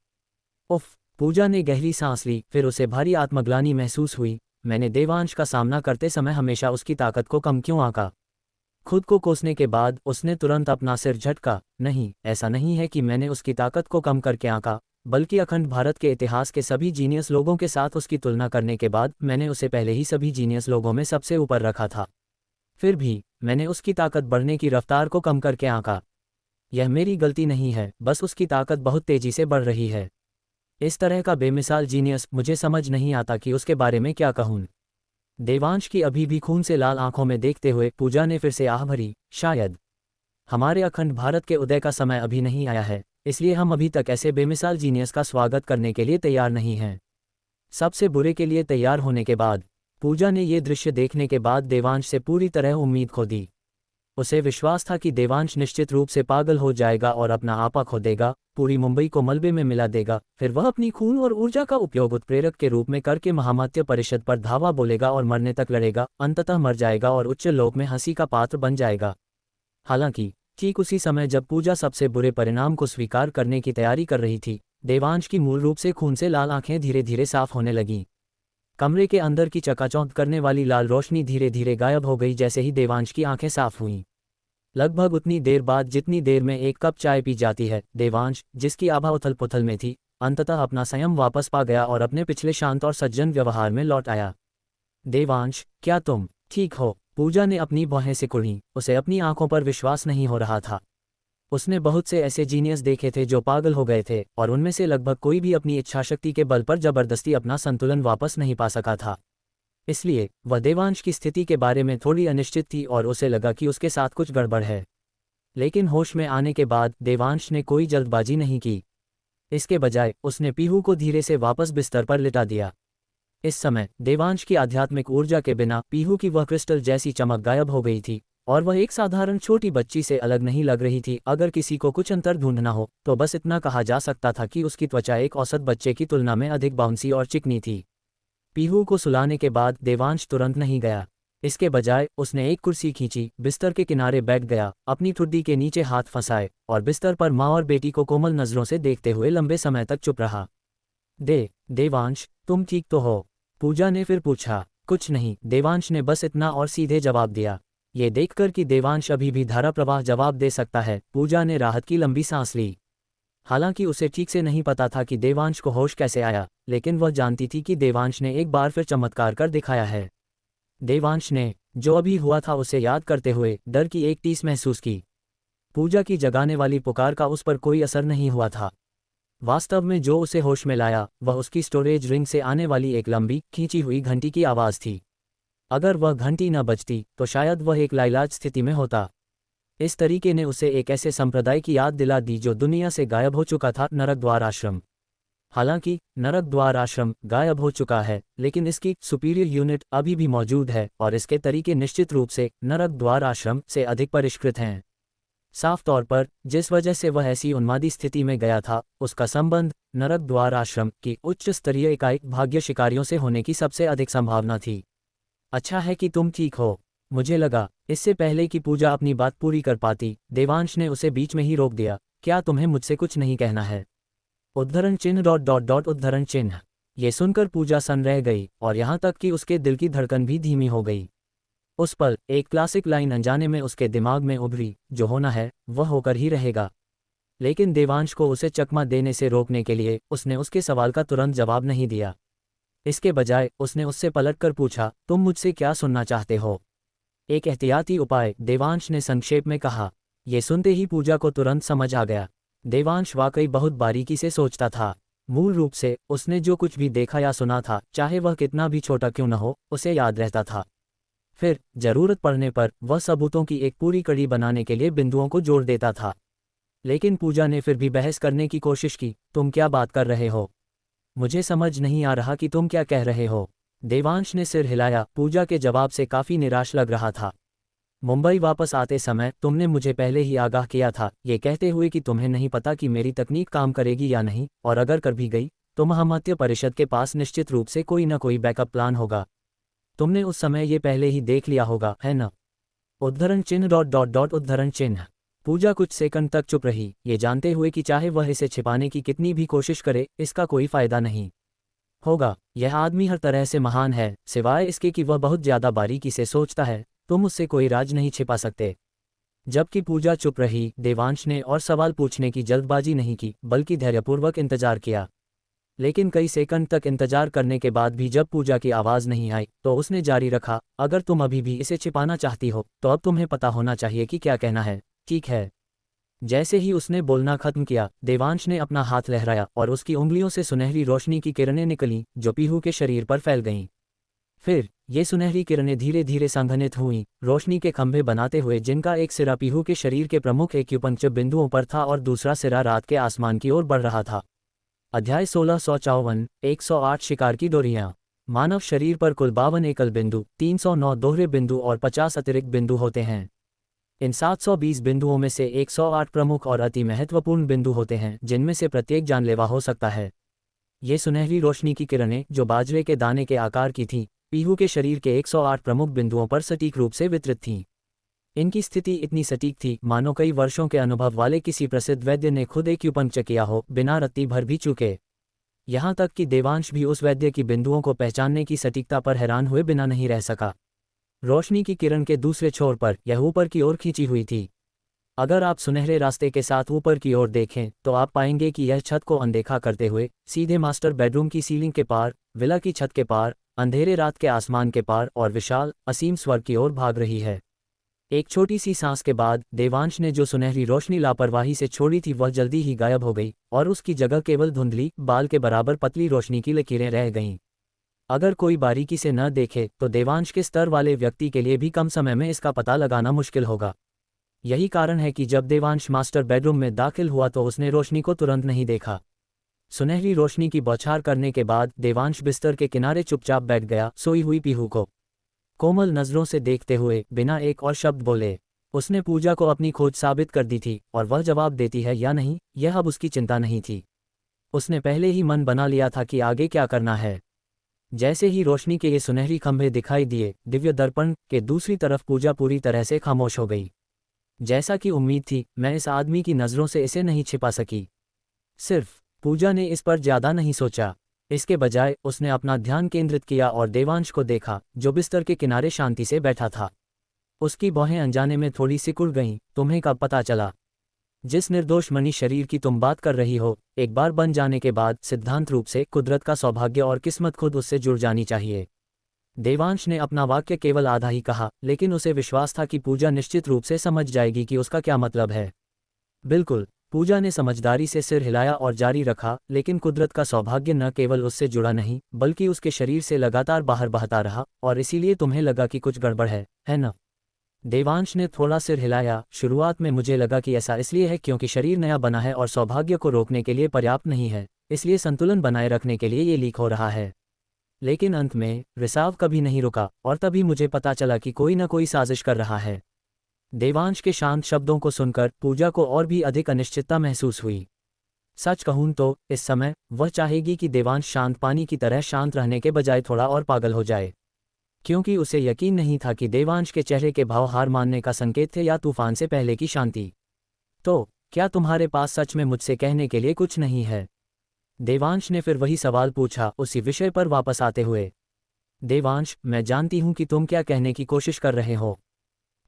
उफ, पूजा ने गहरी सांस ली, फिर उसे भारी आत्मग्लानि महसूस हुई। मैंने देवांश का सामना करते समय हमेशा उसकी ताकत को कम क्यों आंका? खुद को कोसने के बाद उसने तुरंत अपना सिर झटका। नहीं, ऐसा नहीं है कि मैंने उसकी ताकत को कम करके आंका, बल्कि अखंड भारत के इतिहास के सभी जीनियस लोगों के साथ उसकी तुलना करने के बाद मैंने उसे पहले ही सभी जीनियस लोगों में सबसे ऊपर रखा था। फिर भी मैंने उसकी ताकत बढ़ने की रफ्तार को कम करके आंका। यह मेरी गलती नहीं है, बस उसकी ताकत बहुत तेजी से बढ़ रही है। इस तरह का बेमिसाल जीनियस, मुझे समझ नहीं आता कि उसके बारे में क्या कहूँ। देवांश की अभी भी खून से लाल आंखों में देखते हुए पूजा ने फिर से आह भरी। शायद हमारे अखंड भारत के उदय का समय अभी नहीं आया है, इसलिए हम अभी तक ऐसे बेमिसाल जीनियस का स्वागत करने के लिए तैयार नहीं हैं। सबसे बुरे के लिए तैयार होने के बाद पूजा ने ये दृश्य देखने के बाद देवांश से पूरी तरह उम्मीद खो दी। उसे विश्वास था कि देवांश निश्चित रूप से पागल हो जाएगा और अपना आपा खो देगा, पूरी मुंबई को मलबे में मिला देगा, फिर वह अपनी खून और ऊर्जा का उपयोग उत्प्रेरक के रूप में करके महामात्य परिषद पर धावा बोलेगा और मरने तक लड़ेगा, अंततः मर जाएगा और उच्च लोक में हंसी का पात्र बन जाएगा। हालांकि ठीक उसी समय जब पूजा सबसे बुरे परिणाम को स्वीकार करने की तैयारी कर रही थी, देवांश की मूल रूप से खून से लाल आंखें धीरे धीरे साफ होने लगीं। कमरे के अंदर की चकाचौंध करने वाली लाल रोशनी धीरे धीरे गायब हो गई जैसे ही देवांश की आंखें साफ हुईं। लगभग उतनी देर बाद जितनी देर में एक कप चाय पी जाती है, देवांश, जिसकी आभा उथल पुथल में थी, अंततः अपना संयम वापस पा गया और अपने पिछले शांत और सज्जन व्यवहार में लौट आया। देवांश, क्या तुम ठीक हो? पूजा ने अपनी बाहें सिकुड़ी। उसे अपनी आंखों पर विश्वास नहीं हो रहा था। उसने बहुत से ऐसे जीनियस देखे थे जो पागल हो गए थे और उनमें से लगभग कोई भी अपनी इच्छाशक्ति के बल पर जबरदस्ती अपना संतुलन वापस नहीं पा सका था। इसलिए वह देवांश की स्थिति के बारे में थोड़ी अनिश्चित थी और उसे लगा कि उसके साथ कुछ गड़बड़ है। लेकिन होश में आने के बाद देवांश ने कोई जल्दबाजी नहीं की। इसके बजाय उसने पीहू को धीरे से वापस बिस्तर पर लिटा दिया। इस समय देवांश की आध्यात्मिक ऊर्जा के बिना पीहू की वह क्रिस्टल जैसी चमक गायब हो गई थी और वह एक साधारण छोटी बच्ची से अलग नहीं लग रही थी। अगर किसी को कुछ अंतर ढूंढना हो तो बस इतना कहा जा सकता था कि उसकी त्वचा एक औसत बच्चे की तुलना में अधिक बाउंसी और चिकनी थी। पीहू को सुलाने के बाद देवांश तुरंत नहीं गया। इसके बजाय उसने एक कुर्सी खींची, बिस्तर के किनारे बैठ गया, अपनी ठुड्डी के नीचे हाथ फंसाए और बिस्तर पर माँ और बेटी को कोमल नजरों से देखते हुए लंबे समय तक चुप रहा। देवांश, तुम ठीक तो हो? पूजा ने फिर पूछा। कुछ नहीं, देवांश ने बस इतना और सीधे जवाब दिया। ये देखकर कि देवांश अभी भी धारा प्रवाह जवाब दे सकता है, पूजा ने राहत की लंबी सांस ली। हालांकि उसे ठीक से नहीं पता था कि देवांश को होश कैसे आया, लेकिन वह जानती थी कि देवांश ने एक बार फिर चमत्कार कर दिखाया है। देवांश ने जो अभी हुआ था उसे याद करते हुए डर की एक टीस महसूस की। पूजा की जगाने वाली पुकार का उस पर कोई असर नहीं हुआ था। वास्तव में जो उसे होश में लाया वह उसकी स्टोरेज रिंग से आने वाली एक लंबी खींची हुई घंटी की आवाज़ थी। अगर वह घंटी न बजती तो शायद वह एक लाइलाज स्थिति में होता। इस तरीके ने उसे एक ऐसे संप्रदाय की याद दिला दी जो दुनिया से गायब हो चुका था, नरक द्वार आश्रम। हालांकि नरक द्वार आश्रम गायब हो चुका है, लेकिन इसकी सुपीरियर यूनिट अभी भी मौजूद है और इसके तरीके निश्चित रूप से नरक द्वार आश्रम से अधिक परिष्कृत हैं। साफ तौर पर जिस वजह से वह ऐसी उन्मादी स्थिति में गया था, उसका संबंध नरक द्वार आश्रम की उच्च स्तरीय इकाई भाग्य शिकारियों से होने की सबसे अधिक संभावना थी। अच्छा है कि तुम ठीक हो, मुझे लगा। इससे पहले कि पूजा अपनी बात पूरी कर पाती, देवांश ने उसे बीच में ही रोक दिया। क्या तुम्हें मुझसे कुछ नहीं कहना है? उद्धरण चिन्ह डॉट डॉट डॉट उद्धरण चिन्ह। ये सुनकर पूजा सन रह गई और यहाँ तक कि उसके दिल की धड़कन भी धीमी हो गई। उस पल एक क्लासिक लाइन अनजाने में उसके दिमाग में उभरी, जो होना है वह होकर ही रहेगा। लेकिन देवांश को उसे चकमा देने से रोकने के लिए उसने उसके सवाल का तुरंत जवाब नहीं दिया। इसके बजाय उसने उससे पलटकर पूछा, तुम मुझसे क्या सुनना चाहते हो? एक एहतियाती उपाय, देवांश ने संक्षेप में कहा। ये सुनते ही पूजा को तुरंत समझ आ गया। देवांश वाकई बहुत बारीकी से सोचता था। मूल रूप से उसने जो कुछ भी देखा या सुना था, चाहे वह कितना भी छोटा क्यों न हो, उसे याद रहता था। फिर जरूरत पड़ने पर वह सबूतों की एक पूरी कड़ी बनाने के लिए बिंदुओं को जोड़ देता था। लेकिन पूजा ने फिर भी बहस करने की कोशिश की। तुम क्या बात कर रहे हो? मुझे समझ नहीं आ रहा कि तुम क्या कह रहे हो। देवांश ने सिर हिलाया, पूजा के जवाब से काफी निराश लग रहा था। मुंबई वापस आते समय तुमने मुझे पहले ही आगाह किया था, ये कहते हुए कि तुम्हें नहीं पता कि मेरी तकनीक काम करेगी या नहीं, और अगर कर भी गई तो महामत्य परिषद के पास निश्चित रूप से कोई न कोई बैकअप प्लान होगा। तुमने उस समय ये पहले ही देख लिया होगा, है न? उद्धरण चिन्ह डॉट डॉट डॉट उद्धरण चिन्ह। पूजा कुछ सेकंड तक चुप रही, ये जानते हुए कि चाहे वह इसे छिपाने की कितनी भी कोशिश करे, इसका कोई फायदा नहीं होगा। यह आदमी हर तरह से महान है, सिवाय इसके कि वह बहुत ज्यादा बारीकी से सोचता है। तुम उससे कोई राज नहीं छिपा सकते। जबकि पूजा चुप रही, देवांश ने और सवाल पूछने की जल्दबाजी नहीं की, बल्कि धैर्यपूर्वक इंतजार किया। लेकिन कई सेकंड तक इंतजार करने के बाद भी जब पूजा की आवाज़ नहीं आई, तो उसने जारी रखा, अगर तुम अभी भी इसे छिपाना चाहती हो तो अब तुम्हें पता होना चाहिए कि क्या कहना है, ठीक है? जैसे ही उसने बोलना खत्म किया, देवांश ने अपना हाथ लहराया और उसकी उंगलियों से सुनहरी रोशनी की किरणें निकलीं, जो पीहू के शरीर पर फैल गईं। फिर ये सुनहरी किरणें धीरे धीरे संघनित हुईं, रोशनी के खंभे बनाते हुए, जिनका एक सिरा पीहू के शरीर के प्रमुख एक्यूपंक्चर बिंदुओं पर था और दूसरा सिरा रात के आसमान की ओर बढ़ रहा था। अध्याय 1654, 108 शिकार की डोरियां। मानव शरीर पर कुल 52 एकल बिंदु, 309 दोहरे बिंदु और 50 अतिरिक्त बिंदु होते हैं। इन 720 बिंदुओं में से 108 प्रमुख और अति महत्वपूर्ण बिंदु होते हैं, जिनमें से प्रत्येक जानलेवा हो सकता है। ये सुनहरी रोशनी की किरणें, जो बाजरे के दाने के आकार की थीं, पीहू के शरीर के 108 प्रमुख बिंदुओं पर सटीक रूप से वितरित थीं। इनकी स्थिति इतनी सटीक थी मानो कई वर्षों के अनुभव वाले किसी प्रसिद्ध वैद्य ने खुद एक्यूपंक्चर किया हो, बिना रत्ती भर भी चूके। यहाँ तक कि देवांश भी उस वैद्य की बिंदुओं को पहचानने की सटीकता पर हैरान हुए बिना नहीं रह सका। रोशनी की किरण के दूसरे छोर पर यह ऊपर की ओर खींची हुई थी। अगर आप सुनहरे रास्ते के साथ ऊपर की ओर देखें तो आप पाएंगे कि यह छत को अनदेखा करते हुए सीधे मास्टर बेडरूम की सीलिंग के पार, विला की छत के पार, अंधेरे रात के आसमान के पार और विशाल असीम स्वर्ग की ओर भाग रही है। एक छोटी सी सांस के बाद देवांश ने जो सुनहरी रोशनी लापरवाही से छोड़ी थी वह जल्दी ही गायब हो गई और उसकी जगह केवल धुंधली बाल के बराबर पतली रोशनी की लकीरें रह गईं। अगर कोई बारीकी से न देखे तो देवांश के स्तर वाले व्यक्ति के लिए भी कम समय में इसका पता लगाना मुश्किल होगा। यही कारण है कि जब देवांश मास्टर बेडरूम में दाखिल हुआ तो उसने रोशनी को तुरंत नहीं देखा। सुनहरी रोशनी की बौछार करने के बाद देवांश बिस्तर के किनारे चुपचाप बैठ गया, सोई हुई पीहू को कोमल नजरों से देखते हुए, बिना एक और शब्द बोले। उसने पूजा को अपनी खोज साबित कर दी थी और वह जवाब देती है या नहीं, यह अब उसकी चिंता नहीं थी। उसने पहले ही मन बना लिया था कि आगे क्या करना है। जैसे ही रोशनी के ये सुनहरी खंभे दिखाई दिए, दिव्य दर्पण के दूसरी तरफ पूजा पूरी तरह से खामोश हो गई। जैसा कि उम्मीद थी, मैं इस आदमी की नज़रों से इसे नहीं छिपा सकी। सिर्फ पूजा ने इस पर ज्यादा नहीं सोचा। इसके बजाय उसने अपना ध्यान केंद्रित किया और देवांश को देखा, जो बिस्तर के किनारे शांति से बैठा था। उसकी भौहें अनजाने में थोड़ी सिकुड़ गईं। तुम्हें कब पता चला? जिस निर्दोष मणि शरीर की तुम बात कर रही हो, एक बार बन जाने के बाद सिद्धांत रूप से कुदरत का सौभाग्य और किस्मत खुद उससे जुड़ जानी चाहिए। देवांश ने अपना वाक्य केवल आधा ही कहा, लेकिन उसे विश्वास था कि पूजा निश्चित रूप से समझ जाएगी कि उसका क्या मतलब है। बिल्कुल, पूजा ने समझदारी से सिर हिलाया और जारी रखा, लेकिन कुदरत का सौभाग्य न केवल उससे जुड़ा नहीं, बल्कि उसके शरीर से लगातार बाहर बहता रहा, और इसीलिए तुम्हें लगा कि कुछ गड़बड़ है ना? देवांश ने थोड़ा सिर हिलाया। शुरुआत में मुझे लगा कि ऐसा इसलिए है क्योंकि शरीर नया बना है और सौभाग्य को रोकने के लिए पर्याप्त नहीं है, इसलिए संतुलन बनाए रखने के लिए ये लीक हो रहा है। लेकिन अंत में रिसाव कभी नहीं रुका, और तभी मुझे पता चला कि कोई न कोई साजिश कर रहा है। देवांश के शांत शब्दों को सुनकर पूजा को और भी अधिक अनिश्चितता महसूस हुई। सच कहूं तो इस समय वह चाहेगी कि देवांश शांत पानी की तरह शांत रहने के बजाय थोड़ा और पागल हो जाए, क्योंकि उसे यकीन नहीं था कि देवांश के चेहरे के भाव हार मानने का संकेत थे या तूफान से पहले की शांति। तो क्या तुम्हारे पास सच में मुझसे कहने के लिए कुछ नहीं है? देवांश ने फिर वही सवाल पूछा, उसी विषय पर वापस आते हुए। देवांश, मैं जानती हूं कि तुम क्या कहने की कोशिश कर रहे हो।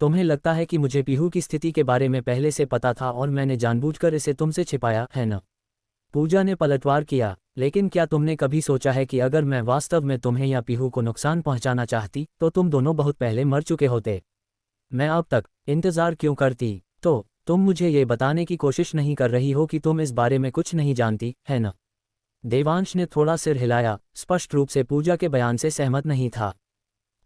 तुम्हें लगता है कि मुझे पीहू की स्थिति के बारे में पहले से पता था और मैंने जानबूझकर इसे तुमसे छिपाया, है ना? पूजा ने पलटवार किया। लेकिन क्या तुमने कभी सोचा है कि अगर मैं वास्तव में तुम्हें या पीहू को नुकसान पहुंचाना चाहती, तो तुम दोनों बहुत पहले मर चुके होते। मैं अब तक इंतजार क्यों करती? तो तुम मुझे ये बताने की कोशिश नहीं कर रही हो कि तुम इस बारे में कुछ नहीं जानती, है ना? देवांश ने थोड़ा सिर हिलाया, स्पष्ट रूप से पूजा के बयान से सहमत नहीं था।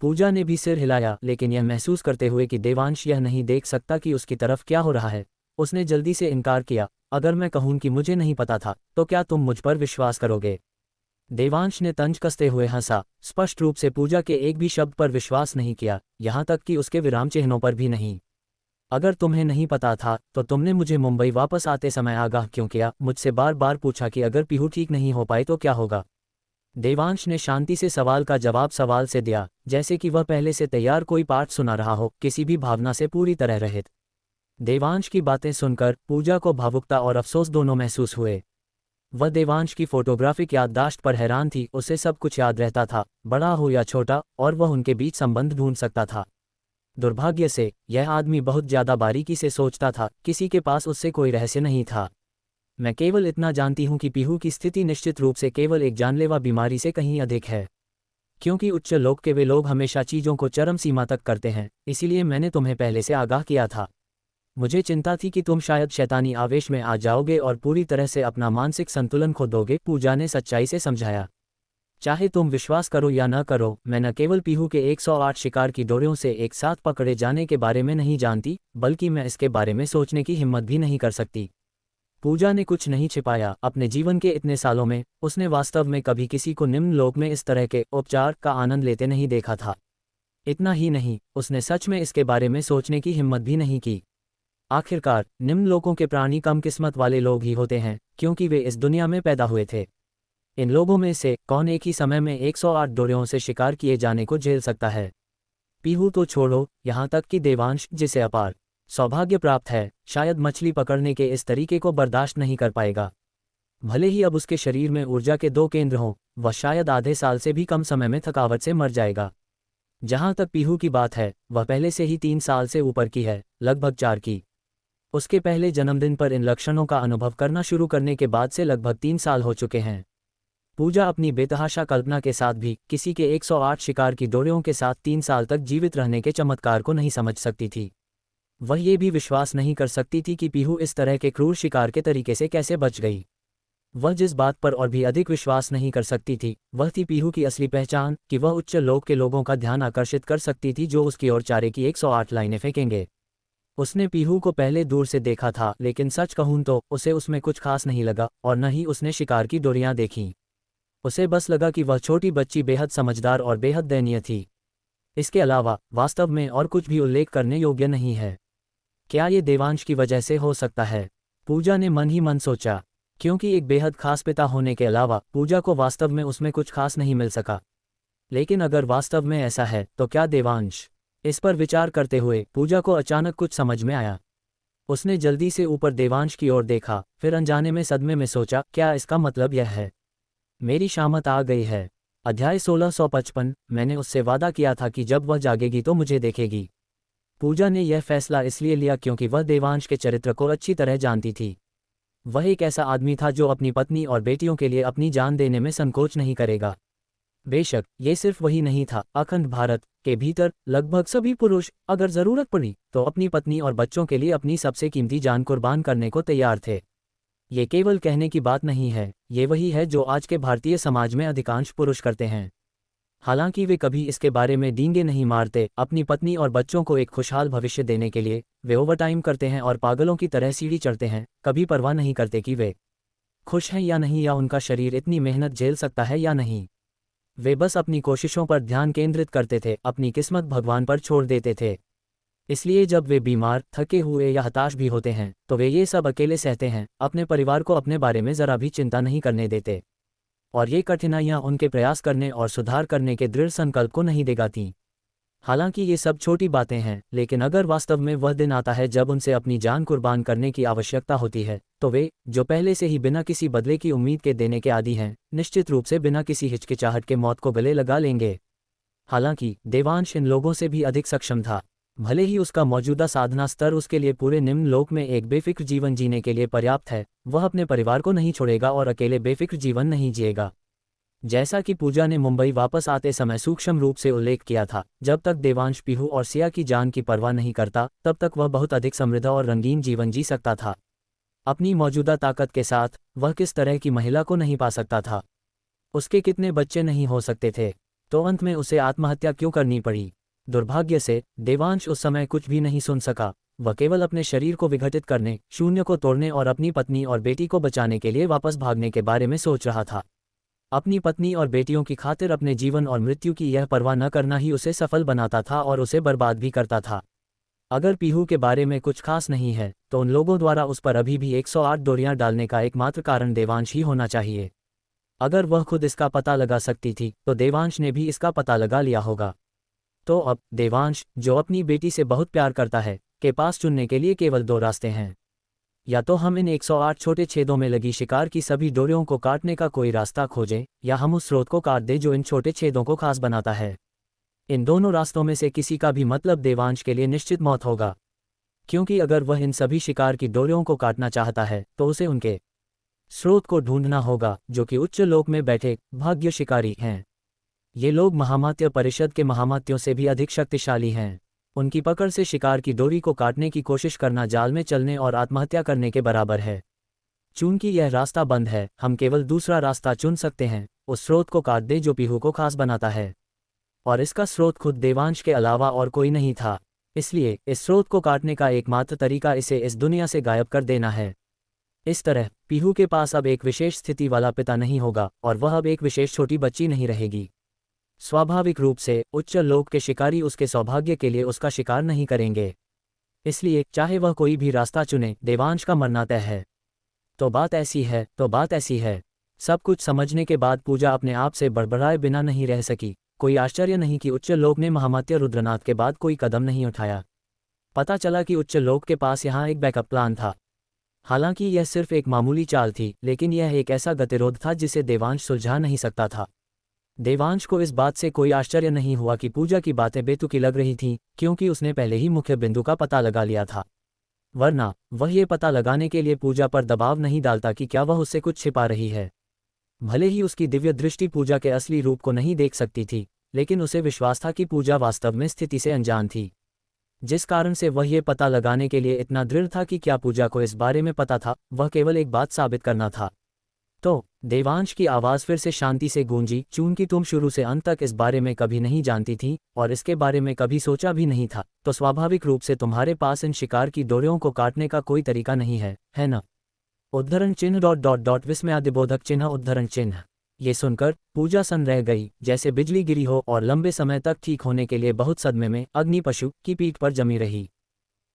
पूजा ने भी सिर हिलाया, लेकिन यह महसूस करते हुए कि देवांश यह नहीं देख सकता कि उसकी तरफ क्या हो रहा है। उसने जल्दी से इनकार किया, अगर मैं कहूं कि मुझे नहीं पता था, तो क्या तुम मुझ पर विश्वास करोगे? देवांश ने तंज कसते हुए हंसा, स्पष्ट रूप से पूजा के एक भी शब्द पर विश्वास नहीं किया, यहां तक कि उसके विराम चिन्हों पर भी नहीं। अगर तुम्हें नहीं पता था, तो तुमने मुझे मुंबई वापस आते समय आगाह क्यों किया? मुझसे बार बार पूछा कि अगर पीहू ठीक नहीं हो पाए तो क्या होगा? देवांश ने शांति से सवाल का जवाब सवाल से दिया, जैसे कि वह पहले से तैयार कोई पाठ सुना रहा हो, किसी भी भावना से पूरी तरह रहित। देवांश की बातें सुनकर पूजा को भावुकता और अफसोस दोनों महसूस हुए। वह देवांश की फोटोग्राफिक याददाश्त पर हैरान थी। उसे सब कुछ याद रहता था, बड़ा हो या छोटा, और वह उनके बीच संबंध ढूंढ सकता था। दुर्भाग्य से यह आदमी बहुत ज्यादा बारीकी से सोचता था, किसी के पास उससे कोई रहस्य नहीं था। मैं केवल इतना जानती हूं कि पीहू की स्थिति निश्चित रूप से केवल एक जानलेवा बीमारी से कहीं अधिक है। क्योंकि उच्च लोक के वे लोग हमेशा चीजों को चरम सीमा तक करते हैं, इसीलिए मैंने तुम्हें पहले से आगाह किया था। मुझे चिंता थी कि तुम शायद शैतानी आवेश में आ जाओगे और पूरी तरह से अपना मानसिक संतुलन खो दोगे, पूजा ने सच्चाई से समझाया। चाहे तुम विश्वास करो या न करो, मैं न केवल पीहू के 108 शिकार की डोरियों से एक साथ पकड़े जाने के बारे में नहीं जानती, बल्कि मैं इसके बारे में सोचने की हिम्मत भी नहीं कर सकती। पूजा ने कुछ नहीं छिपाया। अपने जीवन के इतने सालों में उसने वास्तव में कभी किसी को निम्न लोक में इस तरह के उपचार का आनंद लेते नहीं देखा था। इतना ही नहीं, उसने सच में इसके बारे में सोचने की हिम्मत भी नहीं की। आखिरकार निम्न लोकों के प्राणी कम किस्मत वाले लोग ही होते हैं, क्योंकि वे इस दुनिया में पैदा हुए थे। इन लोगों में से कौन एक ही समय में 108 डोरियों से शिकार किए जाने को झेल सकता है? पीहू तो छोड़ो, यहाँ तक कि देवांश, जिसे अपार सौभाग्य प्राप्त है, शायद मछली पकड़ने के इस तरीके को बर्दाश्त नहीं कर पाएगा। भले ही अब उसके शरीर में ऊर्जा के 2 केंद्र हों, वह शायद आधे साल से भी कम समय में थकावट से मर जाएगा। जहां तक पीहू की बात है, वह पहले से ही 3 साल से ऊपर की है, लगभग 4 की। उसके पहले जन्मदिन पर इन लक्षणों का अनुभव करना शुरू करने के बाद से लगभग 3 साल हो चुके हैं। पूजा अपनी बेतहाशा कल्पना के साथ भी किसी के 108 शिकार की डोरियों के साथ 3 साल तक जीवित रहने के चमत्कार को नहीं समझ सकती थी। वह ये भी विश्वास नहीं कर सकती थी कि पीहू इस तरह के क्रूर शिकार के तरीके से कैसे बच गई। वह जिस बात पर और भी अधिक विश्वास नहीं कर सकती थी, वह थी पीहू की असली पहचान, कि वह उच्च लोक के लोगों का ध्यान आकर्षित कर सकती थी जो उसकी ओर चारे की 108 लाइनें फेंकेंगे। उसने पीहू को पहले दूर से देखा था, लेकिन सच कहूं तो उसे उसमें कुछ खास नहीं लगा, और न ही उसने शिकार की डोरियां देखीं। उसे बस लगा कि वह छोटी बच्ची बेहद समझदार और बेहद दयनीय थी। इसके अलावा वास्तव में और कुछ भी उल्लेख करने योग्य नहीं है। क्या ये देवांश की वजह से हो सकता है? पूजा ने मन ही मन सोचा। क्योंकि एक बेहद खास पिता होने के अलावा पूजा को वास्तव में उसमें कुछ खास नहीं मिल सका। लेकिन अगर वास्तव में ऐसा है तो क्या देवांश? इस पर विचार करते हुए पूजा को अचानक कुछ समझ में आया। उसने जल्दी से ऊपर देवांश की ओर देखा, फिर अनजाने में सदमे में सोचा, क्या इसका मतलब यह है मेरी शामत आ गई है? अध्याय 1655। मैंने उससे वादा किया था कि जब वह जागेगी तो मुझे देखेगी। पूजा ने यह फैसला इसलिए लिया क्योंकि वह देवांश के चरित्र को अच्छी तरह जानती थी। वह एक ऐसा आदमी था जो अपनी पत्नी और बेटियों के लिए अपनी जान देने में संकोच नहीं करेगा। बेशक ये सिर्फ वही नहीं था, अखंड भारत के भीतर लगभग सभी पुरुष अगर जरूरत पड़ी तो अपनी पत्नी और बच्चों के लिए अपनी सबसे कीमती जान कुर्बान करने को तैयार थे। ये केवल कहने की बात नहीं है, ये वही है जो आज के भारतीय समाज में अधिकांश पुरुष करते हैं। हालांकि वे कभी इसके बारे में डींगे नहीं मारते। अपनी पत्नी और बच्चों को एक खुशहाल भविष्य देने के लिए वे ओवरटाइम करते हैं और पागलों की तरह सीढ़ी चढ़ते हैं, कभी परवाह नहीं करते कि वे खुश हैं या नहीं, या उनका शरीर इतनी मेहनत झेल सकता है या नहीं। वे बस अपनी कोशिशों पर ध्यान केंद्रित करते थे, अपनी किस्मत भगवान पर छोड़ देते थे। इसलिए जब वे बीमार, थके हुए या हताश भी होते हैं तो वे ये सब अकेले सहते हैं, अपने परिवार को अपने बारे में जरा भी चिंता नहीं करने देते। और ये कठिनाइयां उनके प्रयास करने और सुधार करने के दृढ़ संकल्प को नहीं दिखाती। हालांकि ये सब छोटी बातें हैं, लेकिन अगर वास्तव में वह दिन आता है जब उनसे अपनी जान कुर्बान करने की आवश्यकता होती है, तो वे, जो पहले से ही बिना किसी बदले की उम्मीद के देने के आदी हैं, निश्चित रूप से बिना किसी हिचकिचाहट के मौत को गले लगा लेंगे। हालांकि देवांश इन लोगों से भी अधिक सक्षम था। भले ही उसका मौजूदा साधना स्तर उसके लिए पूरे निम्न लोक में एक बेफिक्र जीवन जीने के लिए पर्याप्त है, वह अपने परिवार को नहीं छोड़ेगा और अकेले बेफिक्र जीवन नहीं जिएगा। जैसा कि पूजा ने मुंबई वापस आते समय सूक्ष्म रूप से उल्लेख किया था, जब तक देवांश पीहू और सिया की जान की परवाह नहीं करता तब तक वह बहुत अधिक समृद्ध और रंगीन जीवन जी सकता था। अपनी मौजूदा ताकत के साथ वह किस तरह की महिला को नहीं पा सकता था? उसके कितने बच्चे नहीं हो सकते थे? तो अंत में उसे आत्महत्या क्यों करनी पड़ी? दुर्भाग्य से देवांश उस समय कुछ भी नहीं सुन सका। वह केवल अपने शरीर को विघटित करने, शून्य को तोड़ने और अपनी पत्नी और बेटी को बचाने के लिए वापस भागने के बारे में सोच रहा था। अपनी पत्नी और बेटियों की खातिर अपने जीवन और मृत्यु की यह परवाह न करना ही उसे सफल बनाता था और उसे बर्बाद भी करता था। अगर पीहू के बारे में कुछ खास नहीं है तो उन लोगों द्वारा उस पर अभी भी 108 डोरियां डालने का एकमात्र कारण देवांश ही होना चाहिए। अगर वह खुद इसका पता लगा सकती थी तो देवांश ने भी इसका पता लगा लिया होगा। तो अब देवांश, जो अपनी बेटी से बहुत प्यार करता है, के पास चुनने के लिए केवल दो रास्ते हैं। या तो हम इन 108 छोटे छेदों में लगी शिकार की सभी डोरियों को काटने का कोई रास्ता खोजें, या हम उस स्रोत को काट दें जो इन छोटे छेदों को खास बनाता है। इन दोनों रास्तों में से किसी का भी मतलब देवांश के लिए निश्चित मौत होगा, क्योंकि अगर वह इन सभी शिकार की डोरियों को काटना चाहता है तो उसे उनके स्रोत को ढूंढना होगा, जो कि उच्च लोक में बैठे भाग्य शिकारी हैं। ये लोग महामात्य परिषद के महामात्यों से भी अधिक शक्तिशाली हैं। उनकी पकड़ से शिकार की डोरी को काटने की कोशिश करना जाल में चलने और आत्महत्या करने के बराबर है। चूंकि यह रास्ता बंद है, हम केवल दूसरा रास्ता चुन सकते हैं, उस स्रोत को काट दे जो पीहू को खास बनाता है। और इसका स्रोत खुद देवांश के अलावा और कोई नहीं था। इसलिए इस स्रोत को काटने का एकमात्र तरीका इसे इस दुनिया से गायब कर देना है। इस तरह पीहू के पास अब एक विशेष स्थिति वाला पिता नहीं होगा और वह अब एक विशेष छोटी बच्ची नहीं रहेगी। स्वाभाविक रूप से उच्च लोक के शिकारी उसके सौभाग्य के लिए उसका शिकार नहीं करेंगे। इसलिए चाहे वह कोई भी रास्ता चुने, देवांश का मरना तय है। तो बात ऐसी है। सब कुछ समझने के बाद पूजा अपने आप से बड़बड़ाए बिना नहीं रह सकी। कोई आश्चर्य नहीं कि उच्च लोक ने महामात्य रुद्रनाथ के बाद कोई कदम नहीं उठाया। पता चला कि उच्च लोक के पास यहाँ एक बैकअप प्लान था। हालांकि यह सिर्फ एक मामूली चाल थी, लेकिन यह एक ऐसा गतिरोध था जिसे देवांश सुलझा नहीं सकता था। देवांश को इस बात से कोई आश्चर्य नहीं हुआ कि पूजा की बातें बेतुकी लग रही थीं, क्योंकि उसने पहले ही मुख्य बिंदु का पता लगा लिया था। वरना वह ये पता लगाने के लिए पूजा पर दबाव नहीं डालता कि क्या वह उससे कुछ छिपा रही है। भले ही उसकी दिव्य दृष्टि पूजा के असली रूप को नहीं देख सकती थी, लेकिन उसे विश्वास था कि पूजा वास्तव में स्थिति से अनजान थी, जिस कारण से वह ये पता लगाने के लिए इतना दृढ़ था कि क्या पूजा को इस बारे में पता था। वह केवल एक बात साबित करना था। तो देवांश की आवाज़ फिर से शांति से गूंजी, चूंकि तुम शुरू से अंत तक इस बारे में कभी नहीं जानती थी और इसके बारे में कभी सोचा भी नहीं था, तो स्वाभाविक रूप से तुम्हारे पास इन शिकार की डोरियों को काटने का कोई तरीका नहीं है ना? उद्धरण चिन्ह ... विस्मयादिबोधक चिन्ह उद्धरण चिन्ह। ये सुनकर पूजा सन रह गई, जैसे बिजली गिरी हो, और लंबे समय तक ठीक होने के लिए बहुत सदमे में अग्नि पशु की पीठ पर जमी रही।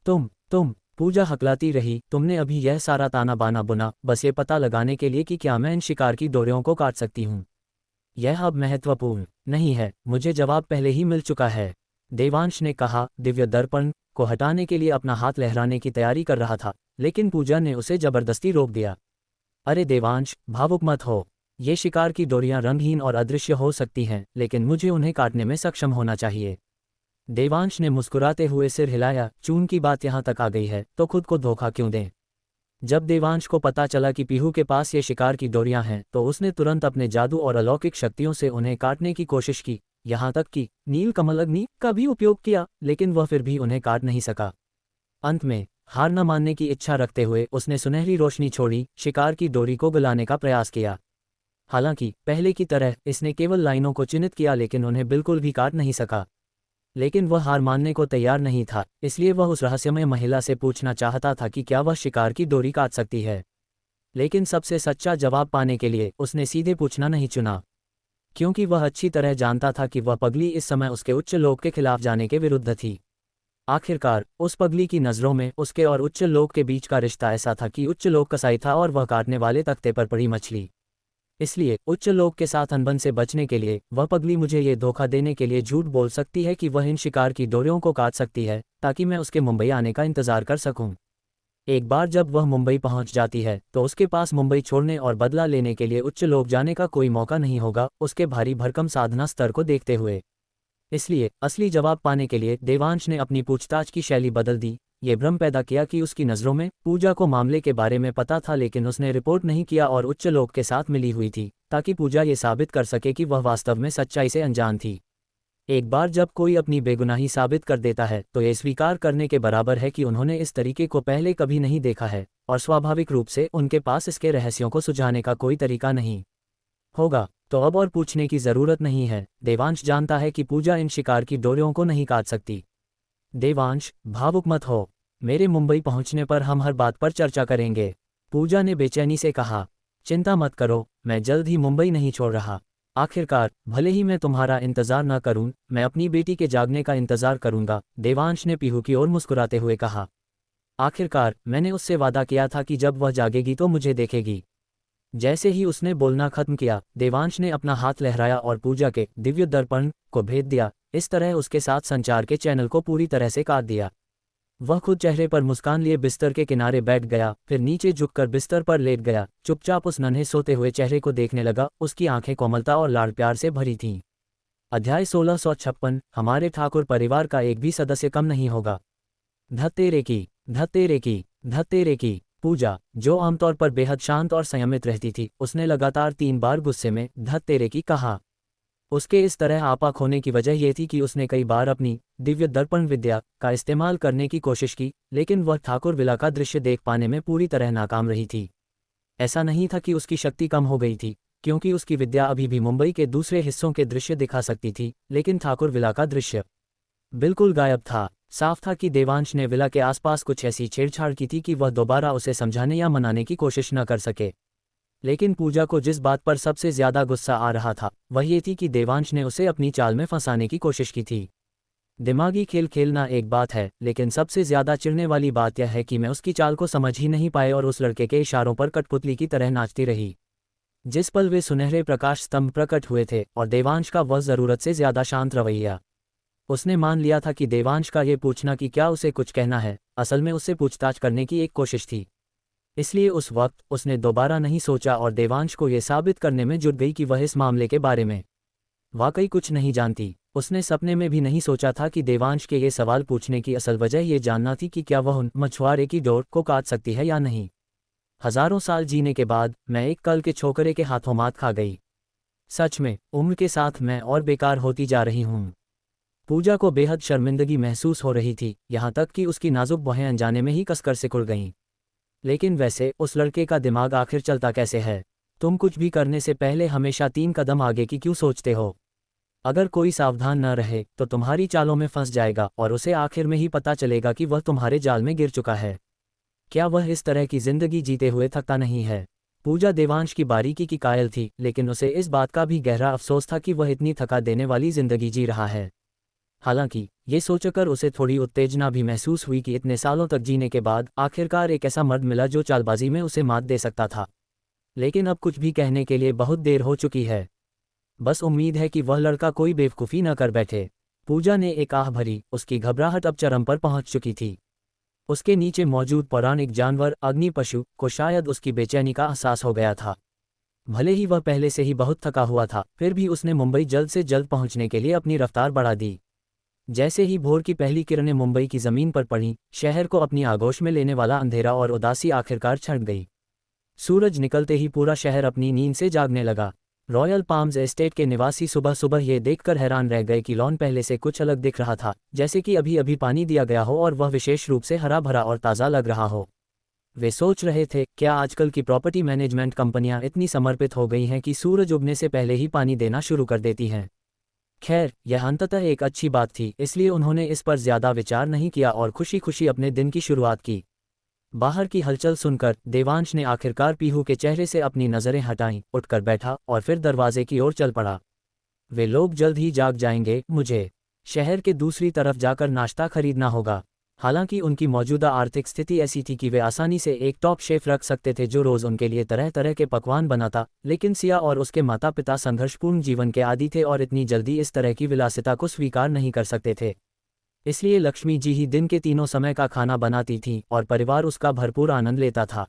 तुम पूजा हकलाती रही, तुमने अभी यह सारा ताना बाना बुना बस ये पता लगाने के लिए कि क्या मैं इन शिकार की डोरियों को काट सकती हूँ। यह अब महत्वपूर्ण नहीं है, मुझे जवाब पहले ही मिल चुका है। देवांश ने कहा, दिव्य दर्पण को हटाने के लिए अपना हाथ लहराने की तैयारी कर रहा था, लेकिन पूजा ने उसे जबरदस्ती रोक दिया। अरे देवांश, भावुक मत हो। ये शिकार की डोरियां रंगहीन और अदृश्य हो सकती हैं, लेकिन मुझे उन्हें काटने में सक्षम होना चाहिए। देवांश ने मुस्कुराते हुए सिर हिलाया, चून की बात यहाँ तक आ गई है तो खुद को धोखा क्यों दें। जब देवांश को पता चला कि पीहू के पास ये शिकार की डोरियां हैं तो उसने तुरंत अपने जादू और अलौकिक शक्तियों से उन्हें काटने की कोशिश की, यहाँ तक कि नील कमल अग्नि का भी उपयोग किया, लेकिन वह फिर भी उन्हें काट नहीं सका। अंत में हार न मानने की इच्छा रखते हुए उसने सुनहरी रोशनी छोड़ी, शिकार की डोरी को गलाने का प्रयास किया। हालांकि पहले की तरह इसने केवल लाइनों को चिन्हित किया, लेकिन उन्हें बिल्कुल भी काट नहीं सका। लेकिन वह हार मानने को तैयार नहीं था, इसलिए वह उस रहस्यमय महिला से पूछना चाहता था कि क्या वह शिकार की डोरी काट सकती है। लेकिन सबसे सच्चा जवाब पाने के लिए उसने सीधे पूछना नहीं चुना, क्योंकि वह अच्छी तरह जानता था कि वह पगली इस समय उसके उच्च लोक के खिलाफ जाने के विरुद्ध थी। आखिरकार उस पगली की नज़रों में उसके और उच्च लोक के बीच का रिश्ता ऐसा था कि उच्च लोक कसाई था और वह काटने वाले तख्ते पर पड़ी मछली। इसलिए उच्च लोक के साथ अनबन से बचने के लिए वह पगली मुझे ये धोखा देने के लिए झूठ बोल सकती है कि वह इन शिकार की डोरियों को काट सकती है, ताकि मैं उसके मुंबई आने का इंतजार कर सकूं। एक बार जब वह मुंबई पहुंच जाती है तो उसके पास मुंबई छोड़ने और बदला लेने के लिए उच्च लोक जाने का कोई मौका नहीं होगा, उसके भारी भरकम साधना स्तर को देखते हुए। इसलिए असली जवाब पाने के लिए देवांश ने अपनी पूछताछ की शैली बदल दी। ये भ्रम पैदा किया कि उसकी नज़रों में पूजा को मामले के बारे में पता था, लेकिन उसने रिपोर्ट नहीं किया और उच्च लोक के साथ मिली हुई थी, ताकि पूजा ये साबित कर सके कि वह वास्तव में सच्चाई से अनजान थी। एक बार जब कोई अपनी बेगुनाही साबित कर देता है तो ये स्वीकार करने के बराबर है कि उन्होंने इस तरीके को पहले कभी नहीं देखा है, और स्वाभाविक रूप से उनके पास इसके रहस्यों को सुझाने का कोई तरीका नहीं होगा। तो अब और पूछने की जरूरत नहीं है, देवांश जानता है कि पूजा इन शिकार की डोरियों को नहीं काट सकती। देवांश, भावुक मत हो, मेरे मुंबई पहुंचने पर हम हर बात पर चर्चा करेंगे, पूजा ने बेचैनी से कहा। चिंता मत करो, मैं जल्द ही मुंबई नहीं छोड़ रहा। आखिरकार भले ही मैं तुम्हारा इंतजार न करूं, मैं अपनी बेटी के जागने का इंतजार करूंगा, देवांश ने पीहू की ओर मुस्कुराते हुए कहा। आखिरकार मैंने उससे वादा किया था कि जब वह जागेगी तो मुझे देखेगी। जैसे ही उसने बोलना खत्म किया, देवांश ने अपना हाथ लहराया और पूजा के दिव्य दर्पण को भेद दिया। इस तरह उसके साथ संचार के चैनल को पूरी तरह से काट दिया। वह खुद चेहरे पर मुस्कान लिए बिस्तर के किनारे बैठ गया, फिर नीचे झुककर बिस्तर पर लेट गया, चुपचाप उस नन्हे सोते हुए चेहरे को देखने लगा। उसकी आंखें कोमलता और लाड़ प्यार से भरी थीं। अध्याय 1656, हमारे ठाकुर परिवार का एक भी सदस्य कम नहीं होगा। धत्तेरे की, धत्तेरे की, धत्तेरे की। पूजा, जो आमतौर पर बेहद शांत और संयमित रहती थी, उसने लगातार 3 बार गुस्से में धत्तेरे की कहा। उसके इस तरह आपा खोने की वजह यह थी कि उसने कई बार अपनी दिव्य दर्पण विद्या का इस्तेमाल करने की कोशिश की, लेकिन वह ठाकुर विला का दृश्य देख पाने में पूरी तरह नाकाम रही थी। ऐसा नहीं था कि उसकी शक्ति कम हो गई थी, क्योंकि उसकी विद्या अभी भी मुंबई के दूसरे हिस्सों के दृश्य दिखा सकती थी, लेकिन ठाकुर विला का दृश्य बिल्कुल गायब था। साफ था कि देवांश ने विला के आसपास कुछ ऐसी छेड़छाड़ की थी कि वह दोबारा उसे समझाने या मनाने की कोशिश न कर सके। लेकिन पूजा को जिस बात पर सबसे ज्यादा गुस्सा आ रहा था वह ये थी कि देवांश ने उसे अपनी चाल में फंसाने की कोशिश की थी। दिमागी खेल खेलना एक बात है, लेकिन सबसे ज्यादा चिढ़ने वाली बात यह है कि मैं उसकी चाल को समझ ही नहीं पाए और उस लड़के के इशारों पर कठपुतली की तरह नाचती रही। जिस पल वे सुनहरे प्रकाश स्तंभ प्रकट हुए थे और देवांश का वह जरूरत से ज्यादा शांत रवैया, उसने मान लिया था कि देवांश का ये पूछना कि क्या उसे कुछ कहना है, असल में उससे पूछताछ करने की एक कोशिश थी। इसलिए उस वक्त उसने दोबारा नहीं सोचा और देवांश को यह साबित करने में जुट गई कि वह इस मामले के बारे में वाकई कुछ नहीं जानती। उसने सपने में भी नहीं सोचा था कि देवांश के ये सवाल पूछने की असल वजह ये जानना थी कि क्या वह उन मछुआरे की डोर को काट सकती है या नहीं। हजारों साल जीने के बाद मैं एक कल के छोकरे के हाथों मात खा गई। सच में उम्र के साथ मैं और बेकार होती जा रही हूँ। पूजा को बेहद शर्मिंदगी महसूस हो रही थी, यहाँ तक कि उसकी नाजुक बाहें अनजाने में ही कसकर सिकुड़ गईं। लेकिन वैसे उस लड़के का दिमाग आखिर चलता कैसे है? तुम कुछ भी करने से पहले हमेशा 3 कदम आगे की क्यों सोचते हो? अगर कोई सावधान न रहे तो तुम्हारी चालों में फंस जाएगा और उसे आखिर में ही पता चलेगा कि वह तुम्हारे जाल में गिर चुका है। क्या वह इस तरह की जिंदगी जीते हुए थकता नहीं है? पूजा देवांश की बारीकी की कायल थी, लेकिन उसे इस बात का भी गहरा अफसोस था कि वह इतनी थका देने वाली जिंदगी जी रहा है। हालांकि ये सोचकर उसे थोड़ी उत्तेजना भी महसूस हुई कि इतने सालों तक जीने के बाद आखिरकार एक ऐसा मर्द मिला जो चालबाजी में उसे मात दे सकता था। लेकिन अब कुछ भी कहने के लिए बहुत देर हो चुकी है। बस उम्मीद है कि वह लड़का कोई बेवकूफ़ी न कर बैठे। पूजा ने एक आह भरी, उसकी घबराहट अब चरम पर पहुंच चुकी थी। उसके नीचे मौजूद पौराणिक जानवर अग्नि पशु को शायद उसकी बेचैनी का एहसास हो गया था। भले ही वह पहले से ही बहुत थका हुआ था, फिर भी उसने मुंबई जल्द से जल्द पहुंचने के लिए अपनी रफ्तार बढ़ा दी। जैसे ही भोर की पहली किरणें मुंबई की ज़मीन पर पड़ीं, शहर को अपनी आगोश में लेने वाला अंधेरा और उदासी आखिरकार छंट गई। सूरज निकलते ही पूरा शहर अपनी नींद से जागने लगा। रॉयल पाम्स एस्टेट के निवासी सुबह सुबह ये देखकर हैरान रह गए कि लॉन पहले से कुछ अलग दिख रहा था, जैसे कि अभी अभी पानी दिया गया हो और वह विशेष रूप से हरा भरा और ताज़ा लग रहा हो। वे सोच रहे थे, क्या आजकल की प्रॉपर्टी मैनेजमेंट कंपनियां इतनी समर्पित हो गई हैं कि सूरज उगने से पहले ही पानी देना शुरू कर देती हैं। खैर, यह अंततः एक अच्छी बात थी, इसलिए उन्होंने इस पर ज्यादा विचार नहीं किया और खुशी खुशी अपने दिन की शुरुआत की। बाहर की हलचल सुनकर देवांश ने आखिरकार पीहू के चेहरे से अपनी नज़रें हटाईं, उठकर बैठा और फिर दरवाजे की ओर चल पड़ा। वे लोग जल्द ही जाग जाएंगे, मुझे शहर के दूसरी तरफ जाकर नाश्ता खरीदना होगा। हालांकि उनकी मौजूदा आर्थिक स्थिति ऐसी थी कि वे आसानी से एक टॉप शेफ रख सकते थे जो रोज़ उनके लिए तरह तरह के पकवान बनाता, लेकिन सिया और उसके माता पिता संघर्षपूर्ण जीवन के आदी थे और इतनी जल्दी इस तरह की विलासिता को स्वीकार नहीं कर सकते थे। इसलिए लक्ष्मी जी ही दिन के तीनों समय का खाना बनाती थीं और परिवार उसका भरपूर आनंद लेता था।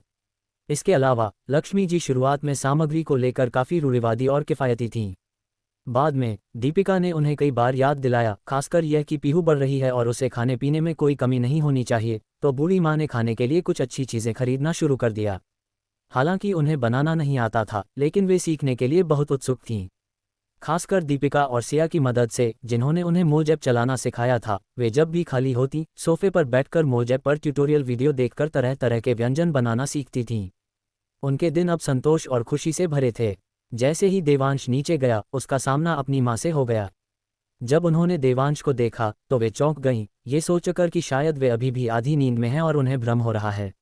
इसके अलावा लक्ष्मी जी शुरुआत में सामग्री को लेकर काफ़ी रूढ़िवादी और किफ़ायती थीं। बाद में दीपिका ने उन्हें कई बार याद दिलाया, खासकर यह कि पीहू बढ़ रही है और उसे खाने पीने में कोई कमी नहीं होनी चाहिए, तो बूढ़ी माँ ने खाने के लिए कुछ अच्छी चीज़ें खरीदना शुरू कर दिया। हालांकि उन्हें बनाना नहीं आता था, लेकिन वे सीखने के लिए बहुत उत्सुक थीं। खासकर दीपिका और सिया की मदद से, जिन्होंने उन्हें मोज ऐप चलाना सिखाया था। वे जब भी खाली होती, सोफे पर बैठकर मोज ऐप पर ट्यूटोरियल वीडियो देखकर तरह तरह के व्यंजन बनाना सीखती थीं। उनके दिन अब संतोष और खुशी से भरे थे। जैसे ही देवांश नीचे गया, उसका सामना अपनी माँ से हो गया। जब उन्होंने देवांश को देखा तो वे चौंक गईं, ये सोचकर कि शायद वे अभी भी आधी नींद में हैं और उन्हें भ्रम हो रहा है।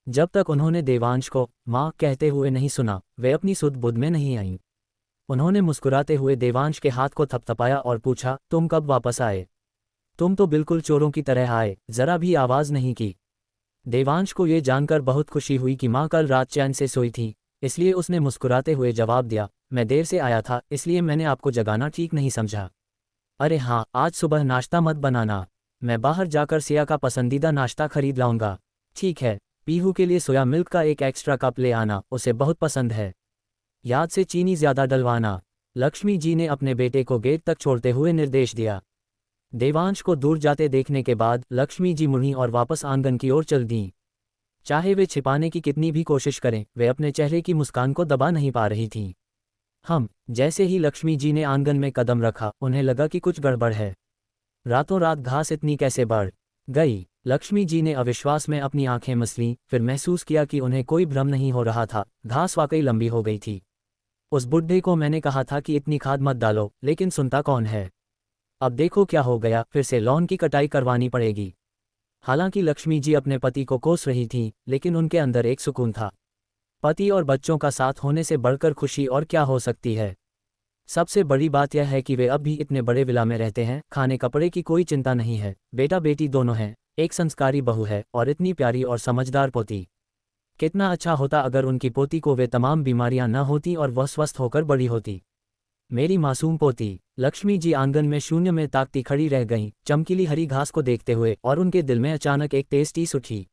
जब तक उन्होंने देवांश को माँ कहते हुए नहीं सुना, वे अपनी सुध बुध में नहीं आईं। उन्होंने मुस्कुराते हुए देवांश के हाथ को थपथपाया और पूछा, तुम कब वापस आए? तुम तो बिल्कुल चोरों की तरह आए, जरा भी आवाज़ नहीं की। देवांश को ये जानकर बहुत खुशी हुई कि माँ कल रात चैन से सोई थी, इसलिए उसने मुस्कुराते हुए जवाब दिया, मैं देर से आया था, इसलिए मैंने आपको जगाना ठीक नहीं समझा। अरे हाँ, आज सुबह नाश्ता मत बनाना, मैं बाहर जाकर सिया का पसंदीदा नाश्ता खरीद लाऊंगा। ठीक है, पीहू के लिए सोया मिल्क का एक एक्स्ट्रा कप ले आना, उसे बहुत पसंद है। याद से चीनी ज़्यादा डलवाना। लक्ष्मी जी ने अपने बेटे को गेट तक छोड़ते हुए निर्देश दिया। देवांश को दूर जाते देखने के बाद लक्ष्मी जी मुड़ी और वापस आंगन की ओर चल दीं। चाहे वे छिपाने की कितनी भी कोशिश करें, वे अपने चेहरे की मुस्कान को दबा नहीं पा रही थीं। जैसे ही लक्ष्मी जी ने आंगन में कदम रखा, उन्हें लगा कि कुछ गड़बड़ है। रातों रात घास इतनी कैसे बढ़ गई? लक्ष्मी जी ने अविश्वास में अपनी आंखें मसलीं, फिर महसूस किया कि उन्हें कोई भ्रम नहीं हो रहा था, घास वाकई लंबी हो गई थी। उस बुड्ढे को मैंने कहा था कि इतनी खाद मत डालो, लेकिन सुनता कौन है। अब देखो क्या हो गया, फिर से लॉन की कटाई करवानी पड़ेगी। हालांकि लक्ष्मी जी अपने पति को कोस रही थीं, लेकिन उनके अंदर एक सुकून था। पति और बच्चों का साथ होने से बढ़कर खुशी और क्या हो सकती है। सबसे बड़ी बात यह है कि वे अब भी इतने बड़े विला में रहते हैं, खाने कपड़े की कोई चिंता नहीं है, बेटा बेटी दोनों हैं, एक संस्कारी बहू है और इतनी प्यारी और समझदार पोती। कितना अच्छा होता अगर उनकी पोती को वे तमाम बीमारियां न होती और वह स्वस्थ होकर बड़ी होती। मेरी मासूम पोती। लक्ष्मी जी आंगन में शून्य में ताकती खड़ी रह गईं, चमकीली हरी घास को देखते हुए, और उनके दिल में अचानक एक तेज टीस उठी।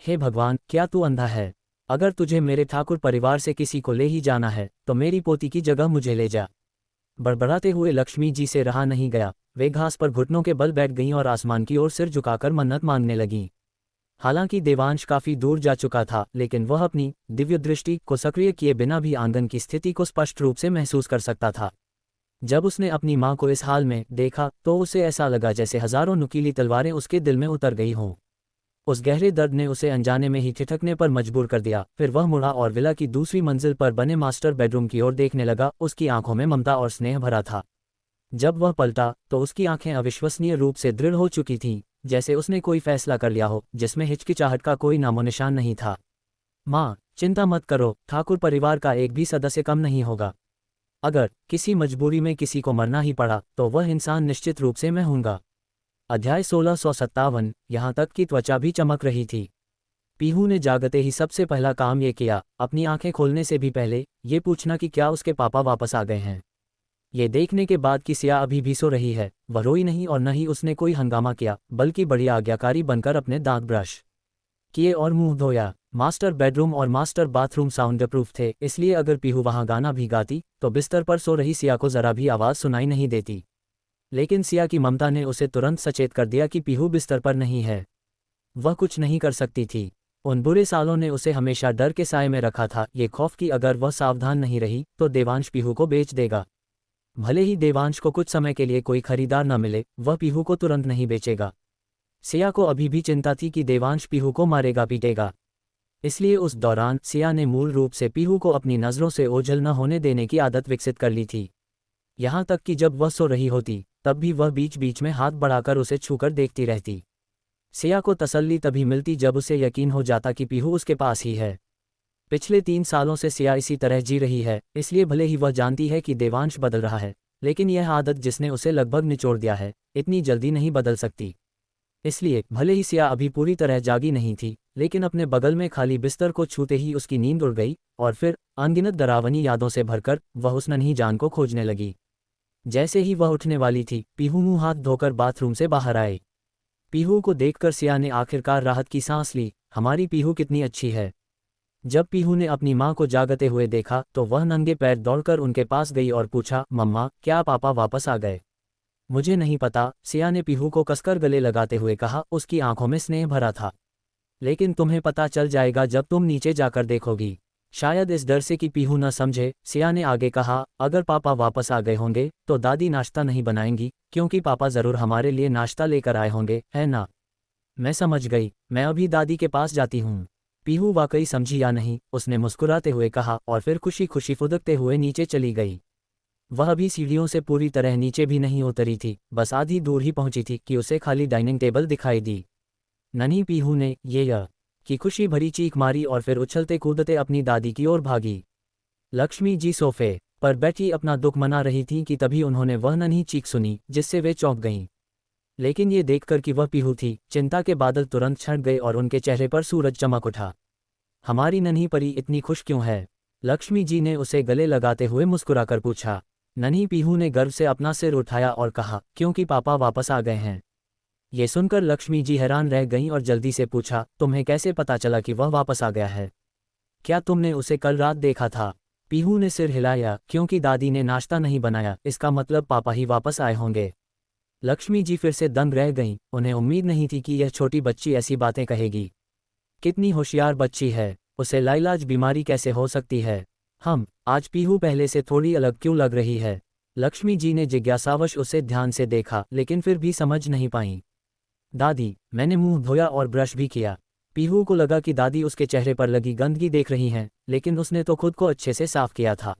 हे भगवान, क्या तू अंधा है? अगर तुझे मेरे ठाकुर परिवार से किसी को ले ही जाना है, तो मेरी पोती की जगह मुझे ले जा। बड़बड़ाते हुए लक्ष्मी जी से रहा नहीं गया, वे घास पर घुटनों के बल बैठ गईं और आसमान की ओर सिर झुकाकर मन्नत मांगने लगीं। हालांकि देवांश काफी दूर जा चुका था, लेकिन वह अपनी दिव्य दृष्टि को सक्रिय किए बिना भी आंगन की स्थिति को स्पष्ट रूप से महसूस कर सकता था। जब उसने अपनी मां को इस हाल में देखा, तो उसे ऐसा लगा जैसे हजारों नुकीली तलवारें उसके दिल में उतर गई हों। उस गहरे दर्द ने उसे अनजाने में ही ठिठकने पर मजबूर कर दिया। फिर वह मुड़ा और विला की दूसरी मंजिल पर बने मास्टर बेडरूम की ओर देखने लगा। उसकी आंखों में ममता और स्नेह भरा था। जब वह पलटा तो उसकी आंखें अविश्वसनीय रूप से दृढ़ हो चुकी थीं, जैसे उसने कोई फैसला कर लिया हो जिसमें हिचकिचाहट का कोई नामोनिशान नहीं था। माँ, चिंता मत करो, ठाकुर परिवार का एक भी सदस्य कम नहीं होगा। अगर किसी मजबूरी में किसी को मरना ही पड़ा, तो वह इंसान निश्चित रूप से मैं हूँगा। अध्याय 1657। यहाँ तक कि त्वचा भी चमक रही थी। पीहू ने जागते ही सबसे पहला काम ये किया, अपनी आंखें खोलने से भी पहले ये पूछना कि क्या उसके पापा वापस आ गए हैं। ये देखने के बाद कि सिया अभी भी सो रही है, वह रोई नहीं और न ही उसने कोई हंगामा किया, बल्कि बड़ी आज्ञाकारी बनकर अपने दांत ब्रश किए और मुंह धोया। मास्टर बेडरूम और मास्टर बाथरूम साउंड प्रूफ थे, इसलिए अगर पीहू वहां गाना भी गाती तो बिस्तर पर सो रही सिया को जरा भी आवाज़ सुनाई नहीं देती। लेकिन सिया की ममता ने उसे तुरंत सचेत कर दिया कि पीहू बिस्तर पर नहीं है। वह कुछ नहीं कर सकती थी। उन बुरे सालों ने उसे हमेशा डर के साए में रखा था, ये खौफ कि अगर वह सावधान नहीं रही तो देवांश पीहू को बेच देगा। भले ही देवांश को कुछ समय के लिए कोई खरीदार न मिले, वह पीहू को तुरंत नहीं बेचेगा। सिया को अभी भी चिंता थी कि देवांश पीहू को मारेगा पीटेगा। इसलिए उस दौरान सिया ने मूल रूप से पीहू को अपनी नज़रों से ओझल न होने देने की आदत विकसित कर ली थी। यहाँ तक कि जब वह सो रही होती तब भी वह बीच बीच में हाथ बढ़ाकर उसे छूकर देखती रहती। सिया को तसल्ली तभी मिलती जब उसे यकीन हो जाता कि पीहू उसके पास ही है। पिछले 3 सालों से सिया इसी तरह जी रही है, इसलिए भले ही वह जानती है कि देवांश बदल रहा है, लेकिन यह आदत जिसने उसे लगभग निचोड़ दिया है, इतनी जल्दी नहीं बदल सकती। इसलिए भले ही सिया अभी पूरी तरह जागी नहीं थी, लेकिन अपने बगल में खाली बिस्तर को छूते ही उसकी नींद उड़ गई और फिर अनगिनत डरावनी यादों से भरकर वह उस नन्ही जान को खोजने लगी। जैसे ही वह उठने वाली थी, पीहू मुंह हाथ धोकर बाथरूम से बाहर आए। पीहू को देखकर सिया ने आखिरकार राहत की सांस ली। हमारी पीहू कितनी अच्छी है। जब पीहू ने अपनी माँ को जागते हुए देखा तो वह नंगे पैर दौड़कर उनके पास गई और पूछा, मम्मा, क्या पापा वापस आ गए? मुझे नहीं पता, सिया ने पीहू को कसकर गले लगाते हुए कहा। उसकी आंखों में स्नेह भरा था। लेकिन तुम्हें पता चल जाएगा जब तुम नीचे जाकर देखोगी। शायद इस डर से कि पीहू न समझे, सिया ने आगे कहा, अगर पापा वापस आ गए होंगे तो दादी नाश्ता नहीं बनाएंगी, क्योंकि पापा ज़रूर हमारे लिए नाश्ता लेकर आए होंगे, है ना? मैं समझ गई, मैं अभी दादी के पास जाती हूँ। पीहू वाकई समझी या नहीं, उसने मुस्कुराते हुए कहा और फिर खुशी खुशी फुदकते हुए नीचे चली गई। वह अभी सीढ़ियों से पूरी तरह नीचे भी नहीं उतरी थी, बस आधी दूर ही पहुंची थी कि उसे खाली डाइनिंग टेबल दिखाई दी। नन्ही पीहू ने यह की खुशी भरी चीख मारी और फिर उछलते कूदते अपनी दादी की ओर भागी। लक्ष्मी जी सोफे पर बैठी अपना दुख मना रही थीं कि तभी उन्होंने वह नन्ही चीख सुनी, जिससे वे चौंक गईं। लेकिन ये देखकर कि वह पीहू थी, चिंता के बादल तुरंत छंट गए और उनके चेहरे पर सूरज चमक उठा। हमारी नन्ही परी इतनी खुश क्यों है? लक्ष्मी जी ने उसे गले लगाते हुए मुस्कुराकर पूछा। नन्ही पीहू ने गर्व से अपना सिर उठाया और कहा, क्योंकि पापा वापस आ गए हैं। ये सुनकर लक्ष्मी जी हैरान रह गईं और जल्दी से पूछा, तुम्हें कैसे पता चला कि वह वापस आ गया है? क्या तुमने उसे कल रात देखा था? पीहू ने सिर हिलाया, क्योंकि दादी ने नाश्ता नहीं बनाया, इसका मतलब पापा ही वापस आए होंगे। लक्ष्मी जी फिर से दंग रह गईं, उन्हें उम्मीद नहीं थी कि यह छोटी बच्ची ऐसी बातें कहेगी। कितनी होशियार बच्ची है, उसे लाइलाज बीमारी कैसे हो सकती है? आज पीहू पहले से थोड़ी अलग क्यों लग रही है? लक्ष्मी जी ने जिज्ञासावश उसे ध्यान से देखा, लेकिन फिर भी समझ नहीं पाईं। दादी, मैंने मुंह धोया और ब्रश भी किया। पीहू को लगा कि दादी उसके चेहरे पर लगी गंदगी देख रही हैं, लेकिन उसने तो खुद को अच्छे से साफ किया था।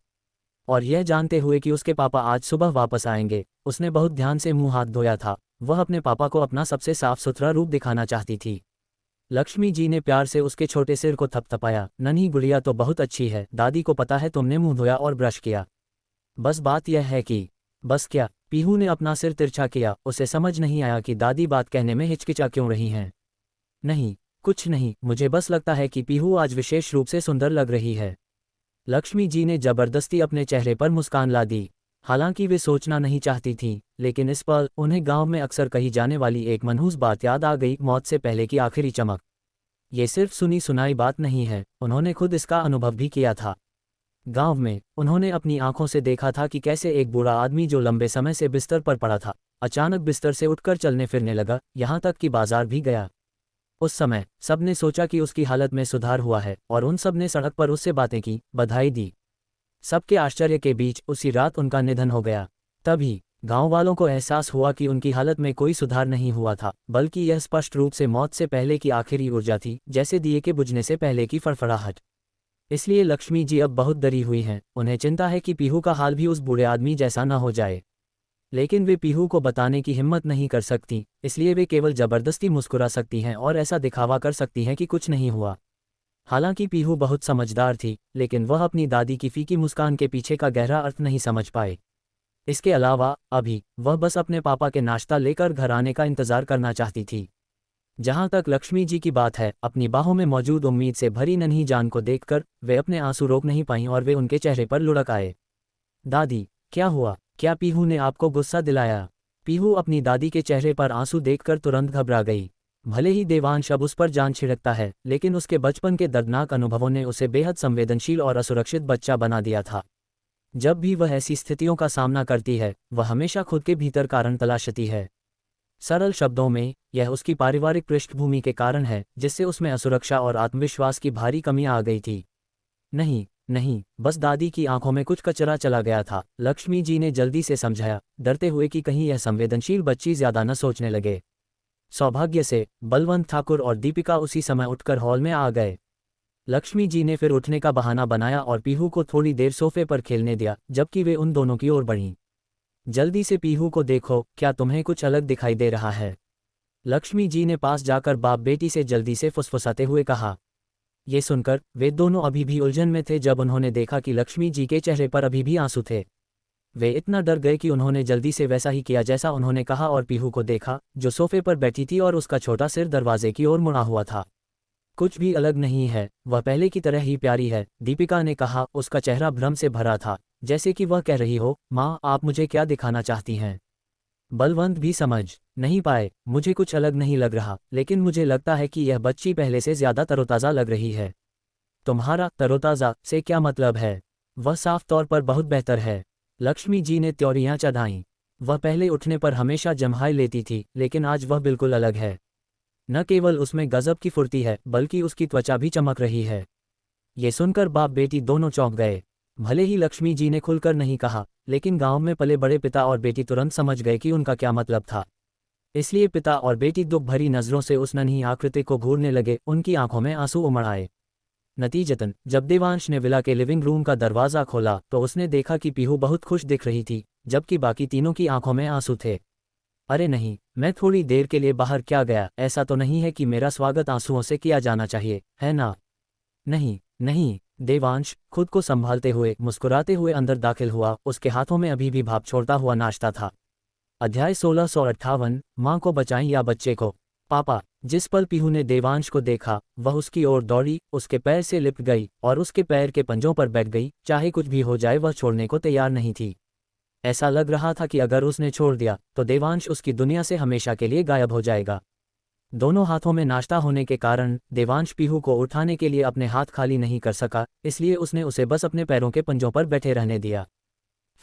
और यह जानते हुए कि उसके पापा आज सुबह वापस आएंगे, उसने बहुत ध्यान से मुंह हाथ धोया था। वह अपने पापा को अपना सबसे साफ सुथरा रूप दिखाना चाहती थी। लक्ष्मी जी ने प्यार से उसके छोटे सिर को थपथपाया। नन्ही गुड़िया तो बहुत अच्छी है, दादी को पता है तुमने मुंह धोया और ब्रश किया। बस बात यह है कि बस क्या? पीहू ने अपना सिर तिरछा किया। उसे समझ नहीं आया कि दादी बात कहने में हिचकिचा क्यों रही हैं। नहीं, कुछ नहीं, मुझे बस लगता है कि पीहू आज विशेष रूप से सुंदर लग रही है। लक्ष्मी जी ने जबरदस्ती अपने चेहरे पर मुस्कान ला दी। हालांकि वे सोचना नहीं चाहती थीं, लेकिन इस पल उन्हें गांव में अक्सर कही जाने वाली एक मनहूस बात याद आ गई, मौत से पहले की आखिरी चमक। ये सिर्फ सुनी सुनाई बात नहीं है, उन्होंने खुद इसका अनुभव भी किया था। गांव में उन्होंने अपनी आंखों से देखा था कि कैसे एक बूढ़ा आदमी जो लंबे समय से बिस्तर पर पड़ा था, अचानक बिस्तर से उठकर चलने फिरने लगा, यहाँ तक कि बाजार भी गया। उस समय सबने सोचा कि उसकी हालत में सुधार हुआ है और उन सब ने सड़क पर उससे बातें की, बधाई दी। सबके आश्चर्य के बीच उसी रात उनका निधन हो गया। तभी गांव वालों को एहसास हुआ कि उनकी हालत में कोई सुधार नहीं हुआ था, बल्कि यह स्पष्ट रूप से मौत से पहले की आखिरी ऊर्जा थी, जैसे दिए के बुझने से पहले की फड़फड़ाहट। इसलिए लक्ष्मी जी अब बहुत डरी हुई हैं। उन्हें चिंता है कि पीहू का हाल भी उस बूढ़े आदमी जैसा न हो जाए। लेकिन वे पीहू को बताने की हिम्मत नहीं कर सकती, इसलिए वे केवल जबरदस्ती मुस्कुरा सकती हैं और ऐसा दिखावा कर सकती हैं कि कुछ नहीं हुआ। हालांकि पीहू बहुत समझदार थी, लेकिन वह अपनी दादी की फीकी मुस्कान के पीछे का गहरा अर्थ नहीं समझ पाए। इसके अलावा अभी वह बस अपने पापा के नाश्ता लेकर घर आने का इंतजार करना चाहती थी। जहां तक लक्ष्मी जी की बात है, अपनी बाहों में मौजूद उम्मीद से भरी नन्ही जान को देखकर वे अपने आंसू रोक नहीं पाईं और वे उनके चेहरे पर लुढ़क आए। दादी, क्या हुआ? क्या पीहू ने आपको गुस्सा दिलाया? पीहू अपनी दादी के चेहरे पर आंसू देखकर तुरंत घबरा गई। भले ही देवांश अब उस पर जान छिड़कता है, लेकिन उसके बचपन के दर्दनाक अनुभवों ने उसे बेहद संवेदनशील और असुरक्षित बच्चा बना दिया था। जब भी वह ऐसी स्थितियों का सामना करती है, वह हमेशा खुद के भीतर कारण तलाशती है। सरल शब्दों में, यह उसकी पारिवारिक पृष्ठभूमि के कारण है, जिससे उसमें असुरक्षा और आत्मविश्वास की भारी कमी आ गई थी। नहीं, नहीं, बस दादी की आंखों में कुछ कचरा चला गया था, लक्ष्मी जी ने जल्दी से समझाया, डरते हुए कि कहीं यह संवेदनशील बच्ची ज्यादा न सोचने लगे। सौभाग्य से बलवंत ठाकुर और दीपिका उसी समय उठकर हॉल में आ गए। लक्ष्मी जी ने फिर उठने का बहाना बनाया और पीहू को थोड़ी देर सोफे पर खेलने दिया, जबकि वे उन दोनों की ओर बढ़ीं। जल्दी से पीहू को देखो, क्या तुम्हें कुछ अलग दिखाई दे रहा है? लक्ष्मी जी ने पास जाकर बाप बेटी से जल्दी से फुसफुसाते हुए कहा। ये सुनकर वे दोनों अभी भी उलझन में थे जब उन्होंने देखा कि लक्ष्मी जी के चेहरे पर अभी भी आंसू थे। वे इतना डर गए कि उन्होंने जल्दी से वैसा ही किया जैसा उन्होंने कहा और पीहू को देखा, जो सोफे पर बैठी थी और उसका छोटा सिर दरवाजे की ओर मुड़ा हुआ था। कुछ भी अलग नहीं है, वह पहले की तरह ही प्यारी है, दीपिका ने कहा। उसका चेहरा भ्रम से भरा था, जैसे कि वह कह रही हो, माँ आप मुझे क्या दिखाना चाहती हैं? बलवंत भी समझ नहीं पाए। मुझे कुछ अलग नहीं लग रहा, लेकिन मुझे लगता है कि यह बच्ची पहले से ज्यादा तरोताज़ा लग रही है। तुम्हारा तरोताज़ा से क्या मतलब है? वह साफ तौर पर बहुत बेहतर है। लक्ष्मी जी ने त्योरियां चढ़ाईं। वह पहले उठने पर हमेशा जम्हाई लेती थी, लेकिन आज वह बिल्कुल अलग है। न केवल उसमें गजब की फुर्ती है, बल्कि उसकी त्वचा भी चमक रही है। ये सुनकर बाप बेटी दोनों चौंक गए। भले ही लक्ष्मी जी ने खुलकर नहीं कहा, लेकिन गांव में पले बड़े पिता और बेटी तुरंत समझ गए कि उनका क्या मतलब था। इसलिए पिता और बेटी दुख भरी नजरों से उस नन्ही आकृति को घूरने लगे, उनकी आंखों में आंसू उमड़ आए। नतीजतन जब देवांश ने विला के लिविंग रूम का दरवाज़ा खोला तो उसने देखा कि पीहू बहुत खुश दिख रही थी, जबकि बाकी तीनों की आंखों में आंसू थे। अरे नहीं, मैं थोड़ी देर के लिए बाहर क्या गया, ऐसा तो नहीं है कि मेरा स्वागत आंसुओं से किया जाना चाहिए, है ना? नहीं, नहीं, देवांश खुद को संभालते हुए मुस्कुराते हुए अंदर दाखिल हुआ, उसके हाथों में अभी भी भाप छोड़ता हुआ नाश्ता था। अध्याय 1658, माँ को बचाएं या बच्चे को? पापा। जिस पल पीहू ने देवांश को देखा, वह उसकी ओर दौड़ी, उसके पैर से लिपट गई और उसके पैर के पंजों पर बैठ गई। चाहे कुछ भी हो जाए, वह छोड़ने को तैयार नहीं थी। ऐसा लग रहा था कि अगर उसने छोड़ दिया तो देवांश उसकी दुनिया से हमेशा के लिए गायब हो जाएगा। दोनों हाथों में नाश्ता होने के कारण देवांश पीहू को उठाने के लिए अपने हाथ खाली नहीं कर सका, इसलिए उसने उसे बस अपने पैरों के पंजों पर बैठे रहने दिया।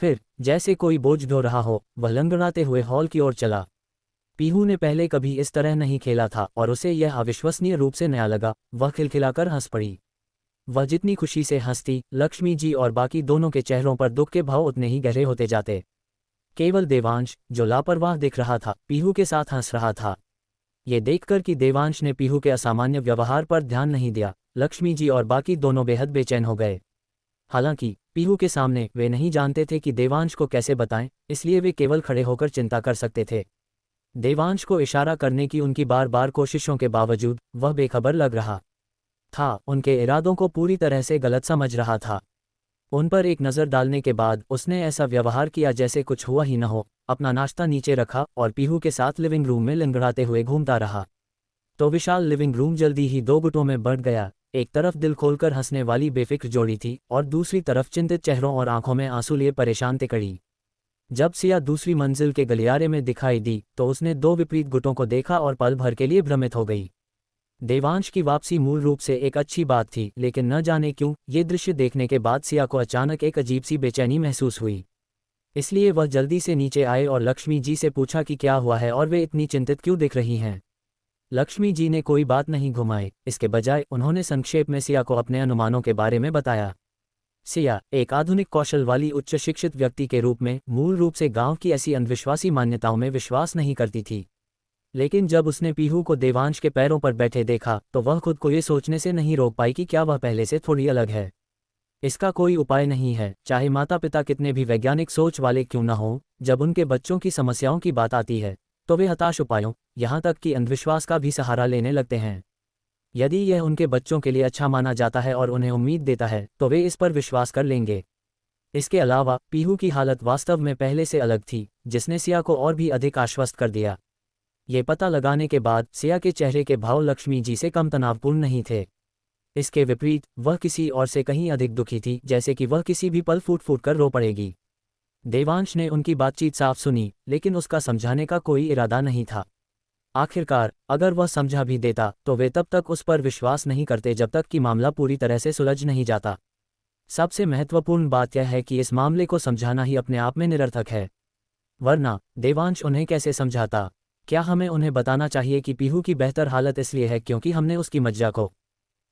फिर जैसे कोई बोझ ढो रहा हो, वह लंगड़ाते हुए हॉल की ओर चला। पीहू ने पहले कभी इस तरह नहीं खेला था और उसे यह अविश्वसनीय रूप से नया लगा। वह खिलखिलाकर हंस पड़ी। वह जितनी खुशी से हंसती, लक्ष्मी जी और बाकी दोनों के चेहरों पर दुख के भाव उतने ही गहरे होते जाते। केवल देवांश, जो लापरवाह दिख रहा था, पीहू के साथ हंस रहा था। ये देखकर कि देवांश ने पीहू के असामान्य व्यवहार पर ध्यान नहीं दिया, लक्ष्मी जी और बाकी दोनों बेहद बेचैन हो गए। हालांकि पीहू के सामने वे नहीं जानते थे कि देवांश को कैसे बताएं, इसलिए वे केवल खड़े होकर चिंता कर सकते थे। देवांश को इशारा करने की उनकी बार बार कोशिशों के बावजूद वह बेखबर लग रहा था, उनके इरादों को पूरी तरह से गलत समझ रहा था। उन पर एक नज़र डालने के बाद उसने ऐसा व्यवहार किया जैसे कुछ हुआ ही न हो, अपना नाश्ता नीचे रखा और पीहू के साथ लिविंग रूम में लंगड़ाते हुए घूमता रहा। तो विशाल लिविंग रूम जल्दी ही दो गुटों में बढ़ गया। एक तरफ दिल खोलकर हंसने वाली बेफिक्र जोड़ी थी और दूसरी तरफ चिंतित चेहरों और आंखों में आंसू लिए परेशान तिकड़ी। जब सिया दूसरी मंजिल के गलियारे में दिखाई दी तो उसने दो विपरीत गुटों को देखा और पल भर के लिए भ्रमित हो गई। देवांश की वापसी मूल रूप से एक अच्छी बात थी, लेकिन न जाने क्यों ये दृश्य देखने के बाद सिया को अचानक एक अजीब सी बेचैनी महसूस हुई। इसलिए वह जल्दी से नीचे आए और लक्ष्मी जी से पूछा कि क्या हुआ है और वे इतनी चिंतित क्यों दिख रही हैं। लक्ष्मी जी ने कोई बात नहीं घुमाई, इसके बजाय उन्होंने संक्षेप में सिया को अपने अनुमानों के बारे में बताया। सिया एक आधुनिक कौशल वाली उच्च शिक्षित व्यक्ति के रूप में मूल रूप से गांव की ऐसी अंधविश्वासी मान्यताओं में विश्वास नहीं करती थी, लेकिन जब उसने पीहू को देवांश के पैरों पर बैठे देखा तो वह खुद को ये सोचने से नहीं रोक पाई कि क्या वह पहले से थोड़ी अलग है। इसका कोई उपाय नहीं है, चाहे माता पिता कितने भी वैज्ञानिक सोच वाले क्यों न हों। जब उनके बच्चों की समस्याओं की बात आती है तो वे हताश उपायों, यहाँ तक कि अंधविश्वास का भी सहारा लेने लगते हैं। यदि यह उनके बच्चों के लिए अच्छा माना जाता है और उन्हें उम्मीद देता है तो वे इस पर विश्वास कर लेंगे। इसके अलावा पीहू की हालत वास्तव में पहले से अलग थी, जिसने सिया को और भी अधिक आश्वस्त कर दिया। ये पता लगाने के बाद सिया के चेहरे के भाव लक्ष्मी जी से कम तनावपूर्ण नहीं थे। इसके विपरीत वह किसी और से कहीं अधिक दुखी थी, जैसे कि वह किसी भी पल फूट फूट कर रो पड़ेगी। देवांश ने उनकी बातचीत साफ सुनी, लेकिन उसका समझाने का कोई इरादा नहीं था। आखिरकार अगर वह समझा भी देता तो वे तब तक उस पर विश्वास नहीं करते जब तक कि मामला पूरी तरह से सुलझ नहीं जाता। सबसे महत्वपूर्ण बात यह है कि इस मामले को समझाना ही अपने आप में निरर्थक है, वरना देवांश उन्हें कैसे समझाता। क्या हमें उन्हें बताना चाहिए कि पीहू की बेहतर हालत इसलिए है क्योंकि हमने उसकी मज्जा को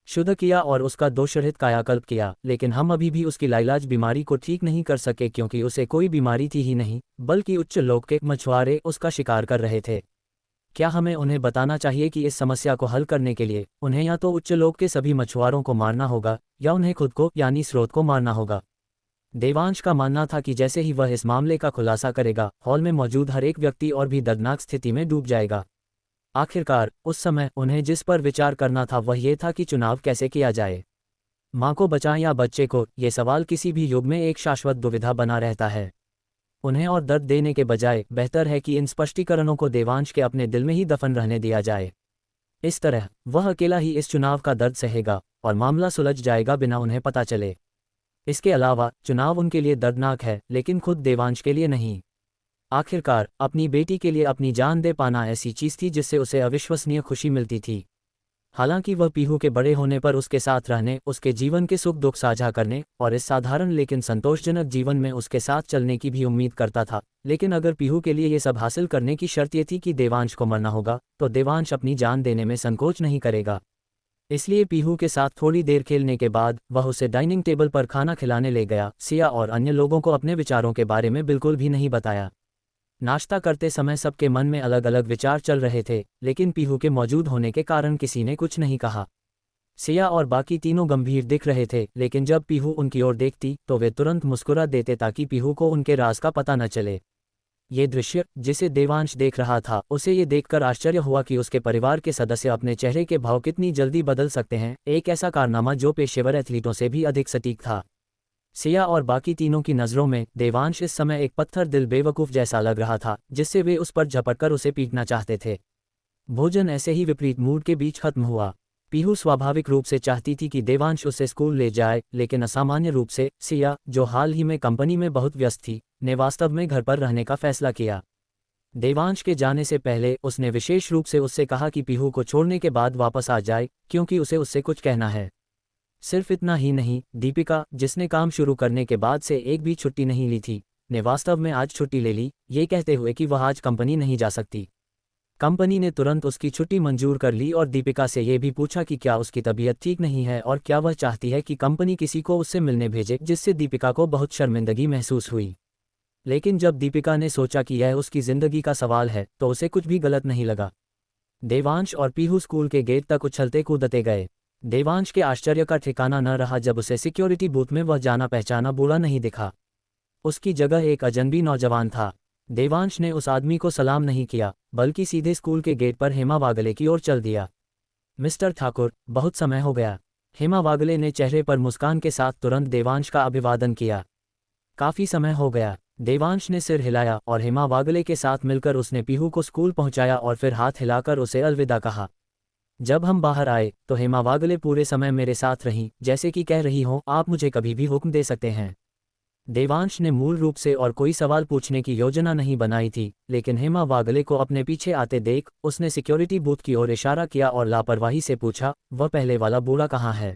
शुद्ध किया और उसका दोषरहित कायाकल्प किया, लेकिन हम अभी भी उसकी लाइलाज बीमारी को ठीक नहीं कर सके क्योंकि उसे कोई बीमारी थी ही नहीं, बल्कि उच्च लोक के मछुआरे उसका शिकार कर रहे थे। क्या हमें उन्हें बताना चाहिए कि इस समस्या को हल करने के लिए उन्हें या तो उच्च लोक के सभी मछुआरों को मारना होगा या उन्हें खुद को यानी स्रोत को मारना होगा। देवांश का मानना था कि जैसे ही वह इस मामले का खुलासा करेगा, हॉल में मौजूद हर एक व्यक्ति और भी दर्दनाक स्थिति में डूब जाएगा। आखिरकार उस समय उन्हें जिस पर विचार करना था वह ये था कि चुनाव कैसे किया जाए। माँ को बचाएं या बच्चे को, ये सवाल किसी भी युग में एक शाश्वत दुविधा बना रहता है। उन्हें और दर्द देने के बजाय बेहतर है कि इन स्पष्टीकरणों को देवांश के अपने दिल में ही दफन रहने दिया जाए। इस तरह वह अकेला ही इस चुनाव का दर्द सहेगा और मामला सुलझ जाएगा बिना उन्हें पता चले। इसके अलावा चुनाव उनके लिए दर्दनाक है, लेकिन खुद देवांश के लिए नहीं। आखिरकार अपनी बेटी के लिए अपनी जान दे पाना ऐसी चीज थी जिससे उसे अविश्वसनीय खुशी मिलती थी। हालांकि वह पीहू के बड़े होने पर उसके साथ रहने, उसके जीवन के सुख दुख साझा करने और इस साधारण लेकिन संतोषजनक जीवन में उसके साथ चलने की भी उम्मीद करता था, लेकिन अगर पीहू के लिए ये सब हासिल करने की शर्त ये थी कि देवांश को मरना होगा, तो देवांश अपनी जान देने में संकोच नहीं करेगा। इसलिए पीहू के साथ थोड़ी देर खेलने के बाद वह उसे डाइनिंग टेबल पर खाना खिलाने ले गया। सिया और अन्य लोगों को अपने विचारों के बारे में बिल्कुल भी नहीं बताया। नाश्ता करते समय सबके मन में अलग अलग विचार चल रहे थे, लेकिन पीहू के मौजूद होने के कारण किसी ने कुछ नहीं कहा। सिया और बाकी तीनों गंभीर दिख रहे थे, लेकिन जब पीहू उनकी ओर देखती तो वे तुरंत मुस्कुरा देते ताकि पीहू को उनके राज का पता न चले। ये दृश्य जिसे देवांश देख रहा था, उसे ये देखकर आश्चर्य हुआ कि उसके परिवार के सदस्य अपने चेहरे के भाव कितनी जल्दी बदल सकते हैं। एक ऐसा कारनामा जो पेशेवर एथलीटों से भी अधिक सटीक था। सिया और बाकी तीनों की नज़रों में देवांश इस समय एक पत्थर दिल बेवकूफ़ जैसा लग रहा था, जिससे वे उस पर झपटकर उसे पीटना चाहते थे। भोजन ऐसे ही विपरीत मूड के बीच खत्म हुआ। पीहू स्वाभाविक रूप से चाहती थी कि देवांश उसे स्कूल ले जाए, लेकिन असामान्य रूप से सिया, जो हाल ही में कंपनी में बहुत व्यस्त थी, ने वास्तव में घर पर रहने का फैसला किया। देवांश के जाने से पहले उसने विशेष रूप से उससे कहा कि पीहू को छोड़ने के बाद वापस आ जाए, क्योंकि उसे उससे कुछ कहना है। सिर्फ इतना ही नहीं, दीपिका, जिसने काम शुरू करने के बाद से एक भी छुट्टी नहीं ली थी, ने वास्तव में आज छुट्टी ले ली, ये कहते हुए कि वह आज कंपनी नहीं जा सकती। कंपनी ने तुरंत उसकी छुट्टी मंजूर कर ली और दीपिका से ये भी पूछा कि क्या उसकी तबीयत ठीक नहीं है और क्या वह चाहती है कि कंपनी किसी को उससे मिलने भेजे, जिससे दीपिका को बहुत शर्मिंदगी महसूस हुई। लेकिन जब दीपिका ने सोचा कि यह उसकी जिंदगी का सवाल है, तो उसे कुछ भी गलत नहीं लगा। देवांश और पीहू स्कूल के गेट तक उछलते कूदते गए। देवांश के आश्चर्य का ठिकाना न रहा जब उसे सिक्योरिटी बूथ में वह जाना पहचाना बूढ़ा नहीं दिखा। उसकी जगह एक अजनबी नौजवान था। देवांश ने उस आदमी को सलाम नहीं किया, बल्कि सीधे स्कूल के गेट पर हेमा वागले की ओर चल दिया। मिस्टर ठाकुर, बहुत समय हो गया। हेमा वागले ने चेहरे पर मुस्कान के साथ तुरंत देवांश का अभिवादन किया। काफी समय हो गया। देवांश ने सिर हिलाया और हेमा वागले के साथ मिलकर उसने पीहू को स्कूल पहुंचाया और फिर हाथ हिलाकर उसे अलविदा कहा। जब हम बाहर आए तो हेमा वागले पूरे समय मेरे साथ रहीं, जैसे कि कह रही हो, आप मुझे कभी भी हुक्म दे सकते हैं। देवांश ने मूल रूप से और कोई सवाल पूछने की योजना नहीं बनाई थी, लेकिन हेमा वागले को अपने पीछे आते देख उसने सिक्योरिटी बूथ की ओर इशारा किया और लापरवाही से पूछा, वह पहले वाला बूढ़ा कहाँ है?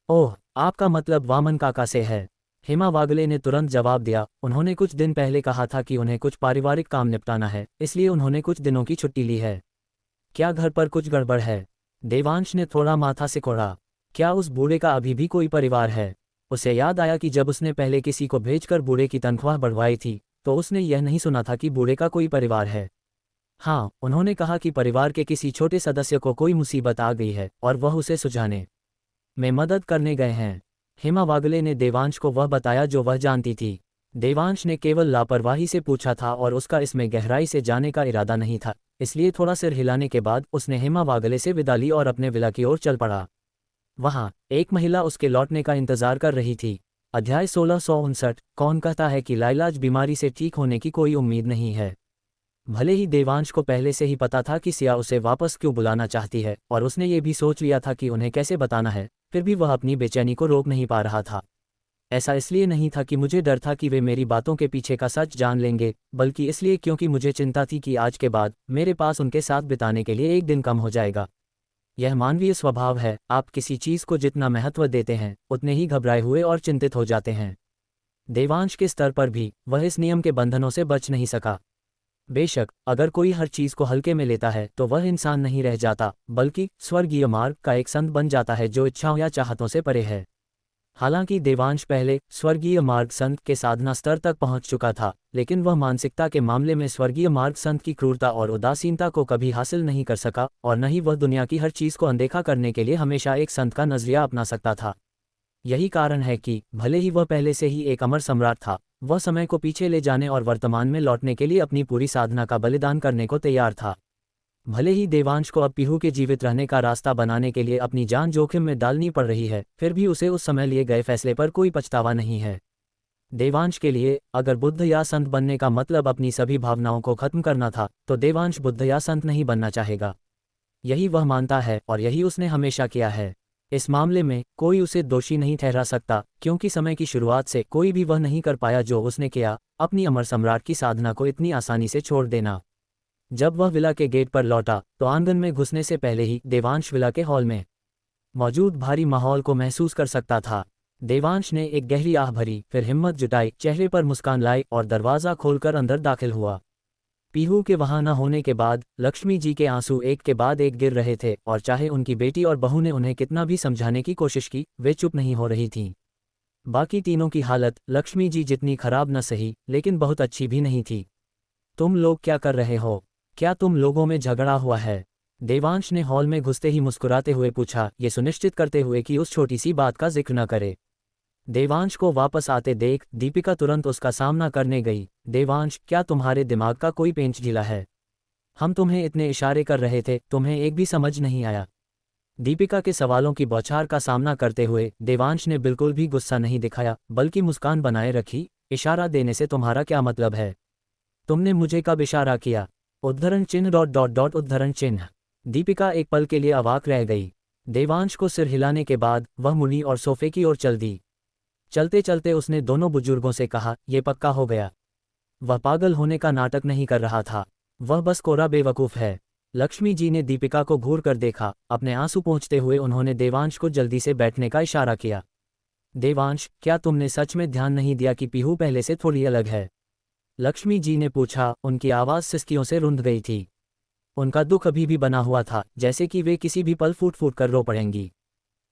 ओह, आपका मतलब वामन काका से है। हेमा वागले ने तुरंत जवाब दिया, उन्होंने कुछ दिन पहले कहा था कि उन्हें कुछ पारिवारिक काम निपटाना है, इसलिए उन्होंने कुछ दिनों की छुट्टी ली है। क्या घर पर कुछ गड़बड़ है? देवांश ने थोड़ा माथा सिकोड़ा। क्या उस बूढ़े का अभी भी कोई परिवार है? उसे याद आया कि जब उसने पहले किसी को भेजकर बूढ़े की तनख्वाह बढ़वाई थी, तो उसने यह नहीं सुना था कि बूढ़े का कोई परिवार है। हाँ, उन्होंने कहा कि परिवार के किसी छोटे सदस्य को कोई मुसीबत आ गई है और वह उसे सुझाने में मदद करने गए हैं। हेमा वागले ने देवांश को वह बताया जो वह जानती थी। देवांश ने केवल लापरवाही से पूछा था और उसका इसमें गहराई से जाने का इरादा नहीं था, इसलिए थोड़ा सिर हिलाने के बाद उसने हेमा वागले से विदा ली और अपने विला की ओर चल पड़ा। वहाँ एक महिला उसके लौटने का इंतजार कर रही थी। अध्याय 1659। कौन कहता है कि लाइलाज बीमारी से ठीक होने की कोई उम्मीद नहीं है। भले ही देवांश को पहले से ही पता था कि सिया उसे वापस क्यों बुलाना चाहती है और उसने ये भी सोच लिया था कि उन्हें कैसे बताना है, फिर भी वह अपनी बेचैनी को रोक नहीं पा रहा था। ऐसा इसलिए नहीं था कि मुझे डर था कि वे मेरी बातों के पीछे का सच जान लेंगे, बल्कि इसलिए क्योंकि मुझे चिंता थी कि आज के बाद मेरे पास उनके साथ बिताने के लिए एक दिन कम हो जाएगा। यह मानवीय स्वभाव है, आप किसी चीज़ को जितना महत्व देते हैं उतने ही घबराए हुए और चिंतित हो जाते हैं। देवांश के स्तर पर भी वह इस नियम के बंधनों से बच नहीं सका। बेशक अगर कोई हर चीज़ को हल्के में लेता है तो वह इंसान नहीं रह जाता, बल्कि स्वर्गीय मार्ग का एक संत बन जाता है जो इच्छाओं या चाहतों से परे है। हालांकि देवांश पहले स्वर्गीय मार्ग संत के साधना स्तर तक पहुंच चुका था, लेकिन वह मानसिकता के मामले में स्वर्गीय मार्ग संत की क्रूरता और उदासीनता को कभी हासिल नहीं कर सका, और न ही वह दुनिया की हर चीज़ को अनदेखा करने के लिए हमेशा एक संत का नजरिया अपना सकता था। यही कारण है कि भले ही वह पहले से ही एक अमर सम्राट था, वह समय को पीछे ले जाने और वर्तमान में लौटने के लिए अपनी पूरी साधना का बलिदान करने को तैयार था। भले ही देवांश को अब पीहू के जीवित रहने का रास्ता बनाने के लिए अपनी जान जोखिम में डालनी पड़ रही है, फिर भी उसे उस समय लिए गए फैसले पर कोई पछतावा नहीं है। देवांश के लिए अगर बुद्ध या संत बनने का मतलब अपनी सभी भावनाओं को खत्म करना था, तो देवांश बुद्ध या संत नहीं बनना चाहेगा। यही वह मानता है और यही उसने हमेशा किया है। इस मामले में कोई उसे दोषी नहीं ठहरा सकता, क्योंकि समय की शुरुआत से कोई भी वह नहीं कर पाया जो उसने किया, अपनी अमर सम्राट की साधना को इतनी आसानी से छोड़ देना। जब वह विला के गेट पर लौटा तो आंगन में घुसने से पहले ही देवांश विला के हॉल में मौजूद भारी माहौल को महसूस कर सकता था। देवांश ने एक गहरी आह भरी, फिर हिम्मत जुटाई, चेहरे पर मुस्कान लाई और दरवाज़ा खोलकर अंदर दाखिल हुआ। पीहू के वहां न होने के बाद लक्ष्मी जी के आंसू एक के बाद एक गिर रहे थे, और चाहे उनकी बेटी और बहू ने उन्हें कितना भी समझाने की कोशिश की, वे चुप नहीं हो रही थीं। बाकी तीनों की हालत लक्ष्मी जी जितनी खराब न सही, लेकिन बहुत अच्छी भी नहीं थी। तुम लोग क्या कर रहे हो? क्या तुम लोगों में झगड़ा हुआ है? देवांश ने हॉल में घुसते ही मुस्कुराते हुए पूछा, ये सुनिश्चित करते हुए कि उस छोटी सी बात का जिक्र न करे। देवांश को वापस आते देख दीपिका तुरंत उसका सामना करने गई। देवांश, क्या तुम्हारे दिमाग का कोई पेंच ढीला है? हम तुम्हें इतने इशारे कर रहे थे, तुम्हें एक भी समझ नहीं आया? दीपिका के सवालों की बौछार का सामना करते हुए देवांश ने बिल्कुल भी गुस्सा नहीं दिखाया, बल्कि मुस्कान बनाए रखी। इशारा देने से तुम्हारा क्या मतलब है? तुमने मुझे कब इशारा किया? उद्धरण चिन्ह ... उद्धरण चिन्ह। दीपिका एक पल के लिए अवाक रह गई। देवांश को सिर हिलाने के बाद वह मुड़ी और सोफे की ओर चल दी। चलते चलते उसने दोनों बुजुर्गों से कहा, ये पक्का हो गया। वह पागल होने का नाटक नहीं कर रहा था, वह बस कोरा बेवकूफ़ है। लक्ष्मी जी ने दीपिका को घूर कर देखा। अपने आंसू पोंछते हुए उन्होंने देवांश को जल्दी से बैठने का इशारा किया। देवांश, क्या तुमने सच में ध्यान नहीं दिया कि पीहू पहले से थोड़ी अलग है? लक्ष्मी जी ने पूछा। उनकी आवाज़ सिसकियों से रुंध गई थी। उनका दुख अभी भी बना हुआ था, जैसे कि वे किसी भी पल फूट फूट कर रो पड़ेंगी।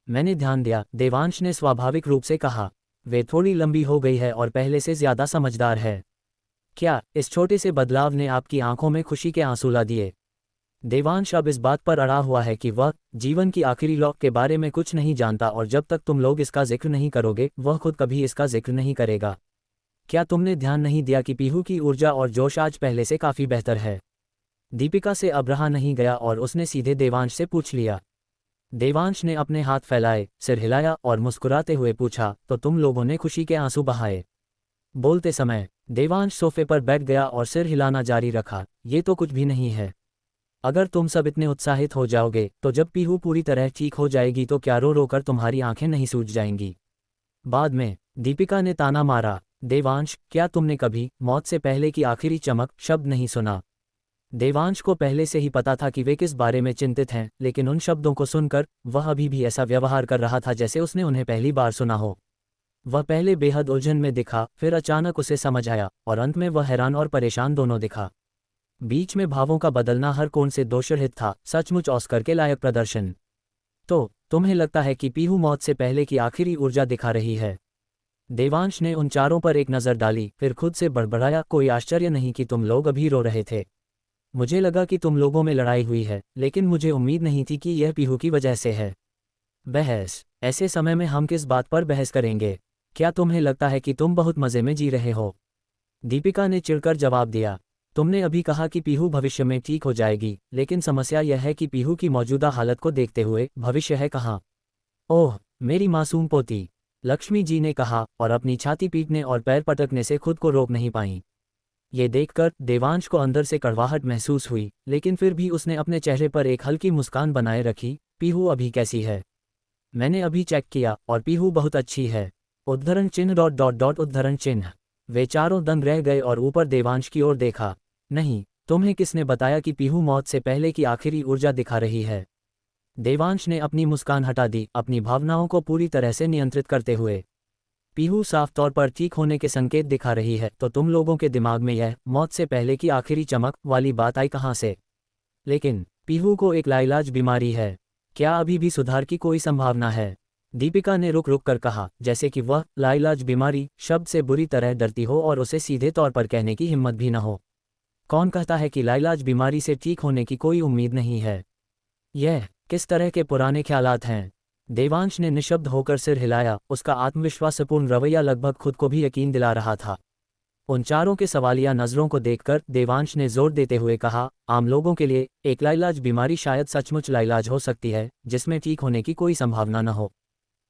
मैंने ध्यान दिया, देवांश ने स्वाभाविक रूप से कहा। वे थोड़ी लंबी हो गई है और पहले से ज़्यादा समझदार है। क्या इस छोटे से बदलाव ने आपकी आंखों में खुशी के आंसू ला दिए? देवांश अब इस बात पर अड़ा हुआ है कि वह जीवन की आखिरी लौक के बारे में कुछ नहीं जानता, और जब तक तुम लोग इसका जिक्र नहीं करोगे वह खुद कभी इसका जिक्र नहीं करेगा। क्या तुमने ध्यान नहीं दिया कि पीहू की ऊर्जा और जोश आज पहले से काफ़ी बेहतर है? दीपिका से अब रहा नहीं गया और उसने सीधे देवांश से पूछ लिया। देवांश ने अपने हाथ फैलाए, सिर हिलाया और मुस्कुराते हुए पूछा, तो तुम लोगों ने खुशी के आंसू बहाए? बोलते समय देवांश सोफे पर बैठ गया और सिर हिलाना जारी रखा। ये तो कुछ भी नहीं है। अगर तुम सब इतने उत्साहित हो जाओगे तो जब पीहू पूरी तरह ठीक हो जाएगी तो क्या रो रो कर तुम्हारी आंखें नहीं सूज जाएंगी? बाद में दीपिका ने ताना मारा। देवांश, क्या तुमने कभी मौत से पहले की आखिरी चमक शब्द नहीं सुना? देवांश को पहले से ही पता था कि वे किस बारे में चिंतित हैं, लेकिन उन शब्दों को सुनकर वह अभी भी ऐसा व्यवहार कर रहा था जैसे उसने उन्हें पहली बार सुना हो। वह पहले बेहद उलझन में दिखा, फिर अचानक उसे समझ आया, और अंत में वह हैरान और परेशान दोनों दिखा। बीच में भावों का बदलना हर कोण से दोषरहित था, सचमुच ऑस्कर के लायक प्रदर्शन। तो तुम्हें लगता है कि पीहू मौत से पहले की आखिरी ऊर्जा दिखा रही है? देवांश ने उन चारों पर एक नज़र डाली, फिर खुद से बड़बड़ाया, कोई आश्चर्य नहीं कि तुम लोग अभी रो रहे थे। मुझे लगा कि तुम लोगों में लड़ाई हुई है, लेकिन मुझे उम्मीद नहीं थी कि यह पीहू की वजह से है। बहस? ऐसे समय में हम किस बात पर बहस करेंगे? क्या तुम्हें लगता है कि तुम बहुत मज़े में जी रहे हो? दीपिका ने चिढ़कर जवाब दिया। तुमने अभी कहा कि पीहू भविष्य में ठीक हो जाएगी, लेकिन समस्या यह है कि पीहू की मौजूदा हालत को देखते हुए भविष्य है कहाँ? ओह मेरी मासूम पोती, लक्ष्मी जी ने कहा, और अपनी छाती पीटने और पैर पटकने से खुद को रोक नहीं पाईं। ये देखकर देवांश को अंदर से कड़वाहट महसूस हुई, लेकिन फिर भी उसने अपने चेहरे पर एक हल्की मुस्कान बनाए रखी। पीहू अभी कैसी है? मैंने अभी चेक किया और पीहू बहुत अच्छी है। उद्धरण चिन्ह डॉट डॉट डॉट उद्धरण चिन्ह। वे चारों दंग रह गए और ऊपर देवांश की ओर देखा। नहीं, तुम्हें किसने बताया कि पीहू मौत से पहले की आखिरी ऊर्जा दिखा रही है? देवांश ने अपनी मुस्कान हटा दी, अपनी भावनाओं को पूरी तरह से नियंत्रित करते हुए। पीहू साफ तौर पर ठीक होने के संकेत दिखा रही है, तो तुम लोगों के दिमाग में यह मौत से पहले की आखिरी चमक वाली बात आई कहाँ से? लेकिन पीहू को एक लाइलाज बीमारी है। क्या अभी भी सुधार की कोई संभावना है? दीपिका ने रुक रुक कर कहा, जैसे कि वह लाइलाज बीमारी शब्द से बुरी तरह डरती हो और उसे सीधे तौर पर कहने की हिम्मत भी न हो। कौन कहता है कि लाइलाज बीमारी से ठीक होने की कोई उम्मीद नहीं है? यह किस तरह के पुराने ख्यालात हैं? देवांश ने निशब्द होकर सिर हिलाया, उसका आत्मविश्वासपूर्ण रवैया लगभग खुद को भी यकीन दिला रहा था। उन चारों के सवालिया नज़रों को देखकर देवांश ने जोर देते हुए कहा, आम लोगों के लिए एक लाइलाज बीमारी शायद सचमुच लाइलाज हो सकती है, जिसमें ठीक होने की कोई संभावना न हो।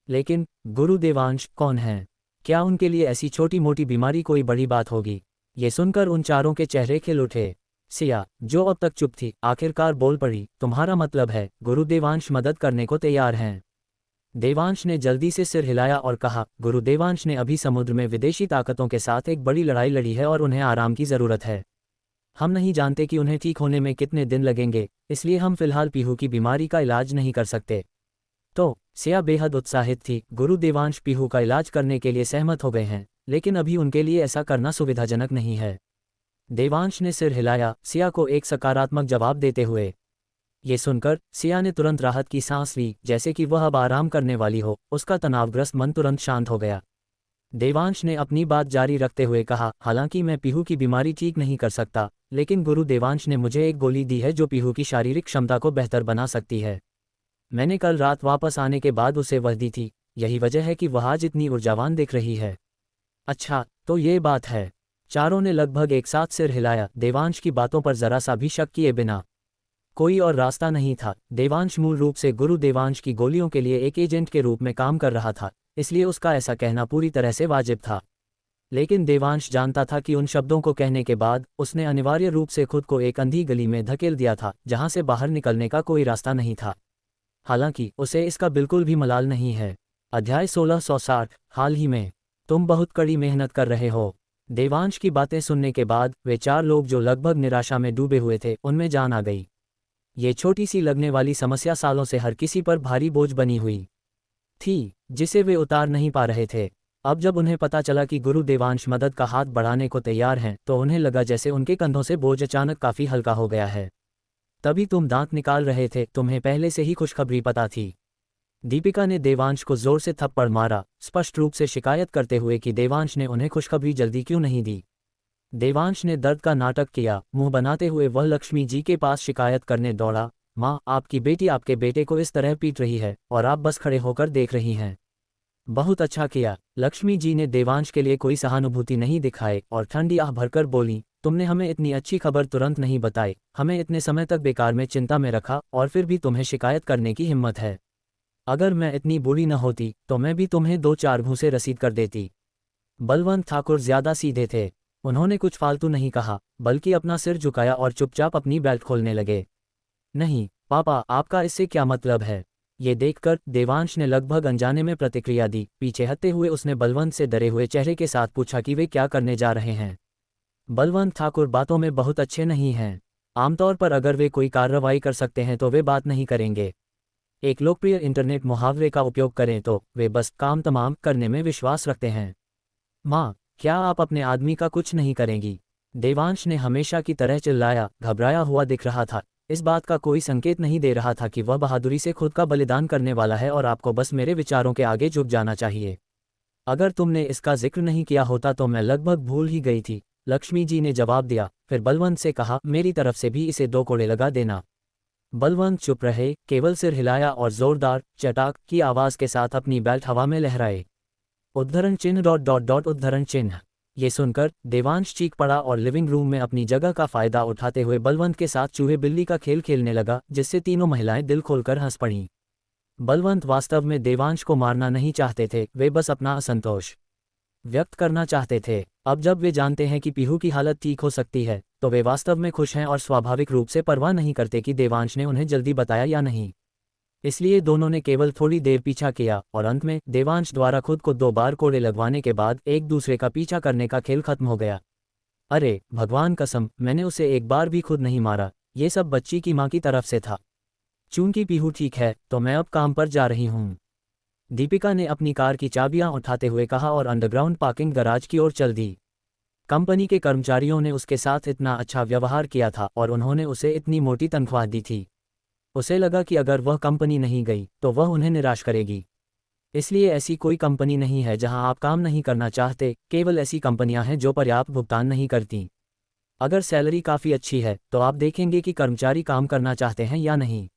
लेकिन गुरु देवांश कौन हैं? क्या उनके लिए ऐसी छोटी मोटी बीमारी कोई बड़ी बात होगी? ये सुनकर उन चारों के चेहरे खिल उठे। सिया, जो अब तक चुप थी, आखिरकार बोल पड़ी, तुम्हारा मतलब है गुरु देवांश मदद करने को तैयार हैं? देवांश ने जल्दी से सिर हिलाया और कहा, गुरु देवांश ने अभी समुद्र में विदेशी ताकतों के साथ एक बड़ी लड़ाई लड़ी है और उन्हें आराम की ज़रूरत है। हम नहीं जानते कि उन्हें ठीक होने में कितने दिन लगेंगे, इसलिए हम फिलहाल पीहू की बीमारी का इलाज नहीं कर सकते। तो सिया बेहद उत्साहित थी। गुरु देवांश पीहू का इलाज करने के लिए सहमत हो गए हैं, लेकिन अभी उनके लिए ऐसा करना सुविधाजनक नहीं है। देवांश ने सिर हिलाया, सिया को एक सकारात्मक जवाब देते हुए। ये सुनकर सिया ने तुरंत राहत की सांस ली, जैसे कि वह अब आराम करने वाली हो। उसका तनावग्रस्त मन तुरंत शांत हो गया। देवांश ने अपनी बात जारी रखते हुए कहा, हालांकि मैं पीहू की बीमारी ठीक नहीं कर सकता, लेकिन गुरु देवांश ने मुझे एक गोली दी है जो पीहू की शारीरिक क्षमता को बेहतर बना सकती है। मैंने कल रात वापस आने के बाद उसे वह दी थी, यही वजह है कि वह आज इतनी ऊर्जावान दिख रही है। अच्छा, तो ये बात है। चारों ने लगभग एक साथ सिर हिलाया, देवांश की बातों पर जरा सा भी शक किए बिना। कोई और रास्ता नहीं था। देवांश मूल रूप से गुरु देवांश की गोलियों के लिए एक एजेंट के रूप में काम कर रहा था, इसलिए उसका ऐसा कहना पूरी तरह से वाजिब था। लेकिन देवांश जानता था कि उन शब्दों को कहने के बाद उसने अनिवार्य रूप से खुद को एक अंधी गली में धकेल दिया था, जहां से बाहर निकलने का कोई रास्ता नहीं था। हालांकि उसे इसका बिल्कुल भी मलाल नहीं है। अध्याय 1660। हाल ही में तुम बहुत कड़ी मेहनत कर रहे हो। देवांश की बातें सुनने के बाद वे चार लोग जो लगभग निराशा में डूबे हुए थे, उनमें जान आ गई। ये छोटी सी लगने वाली समस्या सालों से हर किसी पर भारी बोझ बनी हुई थी, जिसे वे उतार नहीं पा रहे थे। अब जब उन्हें पता चला कि गुरु देवांश मदद का हाथ बढ़ाने को तैयार हैं, तो उन्हें लगा जैसे उनके कंधों से बोझ अचानक काफ़ी हल्का हो गया है। तभी तुम दांत निकाल रहे थे, तुम्हें पहले से ही खुशखबरी पता थी। दीपिका ने देवांश को जोर से थप्पड़ मारा, स्पष्ट रूप से शिकायत करते हुए कि देवांश ने उन्हें खुशखबरी जल्दी क्यों नहीं दी। देवांश ने दर्द का नाटक किया, मुंह बनाते हुए वह लक्ष्मी जी के पास शिकायत करने दौड़ा। माँ, आपकी बेटी आपके बेटे को इस तरह पीट रही है और आप बस खड़े होकर देख रही हैं। बहुत अच्छा किया। लक्ष्मी जी ने देवांश के लिए कोई सहानुभूति नहीं दिखाए और ठंडी आह भरकर बोली, तुमने हमें इतनी अच्छी खबर तुरंत नहीं बताई, हमें इतने समय तक बेकार में चिंता में रखा और फिर भी तुम्हें शिकायत करने की हिम्मत है। अगर मैं इतनी बुरी न होती तो मैं भी तुम्हें 2-4 घूंसे रसीद कर देती। बलवंत ठाकुर ज्यादा सीधे थे। उन्होंने कुछ फालतू नहीं कहा, बल्कि अपना सिर झुकाया और चुपचाप अपनी बेल्ट खोलने लगे। नहीं पापा, आपका इससे क्या मतलब है? ये देखकर देवांश ने लगभग अनजाने में प्रतिक्रिया दी। पीछे हटते हुए उसने बलवंत से डरे हुए चेहरे के साथ पूछा कि वे क्या करने जा रहे हैं। बलवंत ठाकुर बातों में बहुत अच्छे नहीं हैं। आमतौर पर अगर वे कोई कार्रवाई कर सकते हैं तो वे बात नहीं करेंगे। एक लोकप्रिय इंटरनेट मुहावरे का उपयोग करें तो वे बस काम तमाम करने में विश्वास रखते हैं। माँ, क्या आप अपने आदमी का कुछ नहीं करेंगी? देवांश ने हमेशा की तरह चिल्लाया, घबराया हुआ दिख रहा था। इस बात का कोई संकेत नहीं दे रहा था कि वह बहादुरी से खुद का बलिदान करने वाला है और आपको बस मेरे विचारों के आगे झुक जाना चाहिए। अगर तुमने इसका जिक्र नहीं किया होता तो मैं लगभग भूल ही गई थी, लक्ष्मी जी ने जवाब दिया। फिर बलवंत से कहा, मेरी तरफ से भी इसे 2 कोड़े लगा देना। बलवंत चुप रहे, केवल सिर हिलाया और जोरदार चटाक की आवाज के साथ अपनी बेल्ट हवा में लहराए। उद्धरण चिन्ह डॉट डॉट डॉट उद्धरण चिन्ह। ये सुनकर देवांश चीख पड़ा और लिविंग रूम में अपनी जगह का फायदा उठाते हुए बलवंत के साथ चूहे बिल्ली का खेल खेलने लगा, जिससे तीनों महिलाएं दिल खोलकर हंस पड़ीं। बलवंत वास्तव में देवांश को मारना नहीं चाहते थे, वे बस अपना असंतोष व्यक्त करना चाहते थे। अब जब वे जानते हैं कि पीहू की हालत ठीक हो सकती है, तो वे वास्तव में खुश हैं और स्वाभाविक रूप से परवाह नहीं करते कि देवांश ने उन्हें जल्दी बताया या नहीं। इसलिए दोनों ने केवल थोड़ी देर पीछा किया और अंत में देवांश द्वारा खुद को 2 बार कोड़े लगवाने के बाद एक दूसरे का पीछा करने का खेल खत्म हो गया। अरे भगवान कसम, मैंने उसे एक बार भी खुद नहीं मारा, ये सब बच्ची की माँ की तरफ से था। चूंकि पीहू ठीक है तो मैं अब काम पर जा रही हूँ, दीपिका ने अपनी कार की चाबियां उठाते हुए कहा और अंडरग्राउंड पार्किंग गराज की ओर चल दी। कंपनी के कर्मचारियों ने उसके साथ इतना अच्छा व्यवहार किया था और उन्होंने उसे इतनी मोटी तनख्वाह दी थी। उसे लगा कि अगर वह कंपनी नहीं गई तो वह उन्हें निराश करेगी। इसलिए ऐसी कोई कंपनी नहीं है जहां आप काम नहीं करना चाहते, केवल ऐसी कंपनियां हैं जो पर्याप्त भुगतान नहीं करती। अगर सैलरी काफ़ी अच्छी है तो आप देखेंगे कि कर्मचारी काम करना चाहते हैं या नहीं।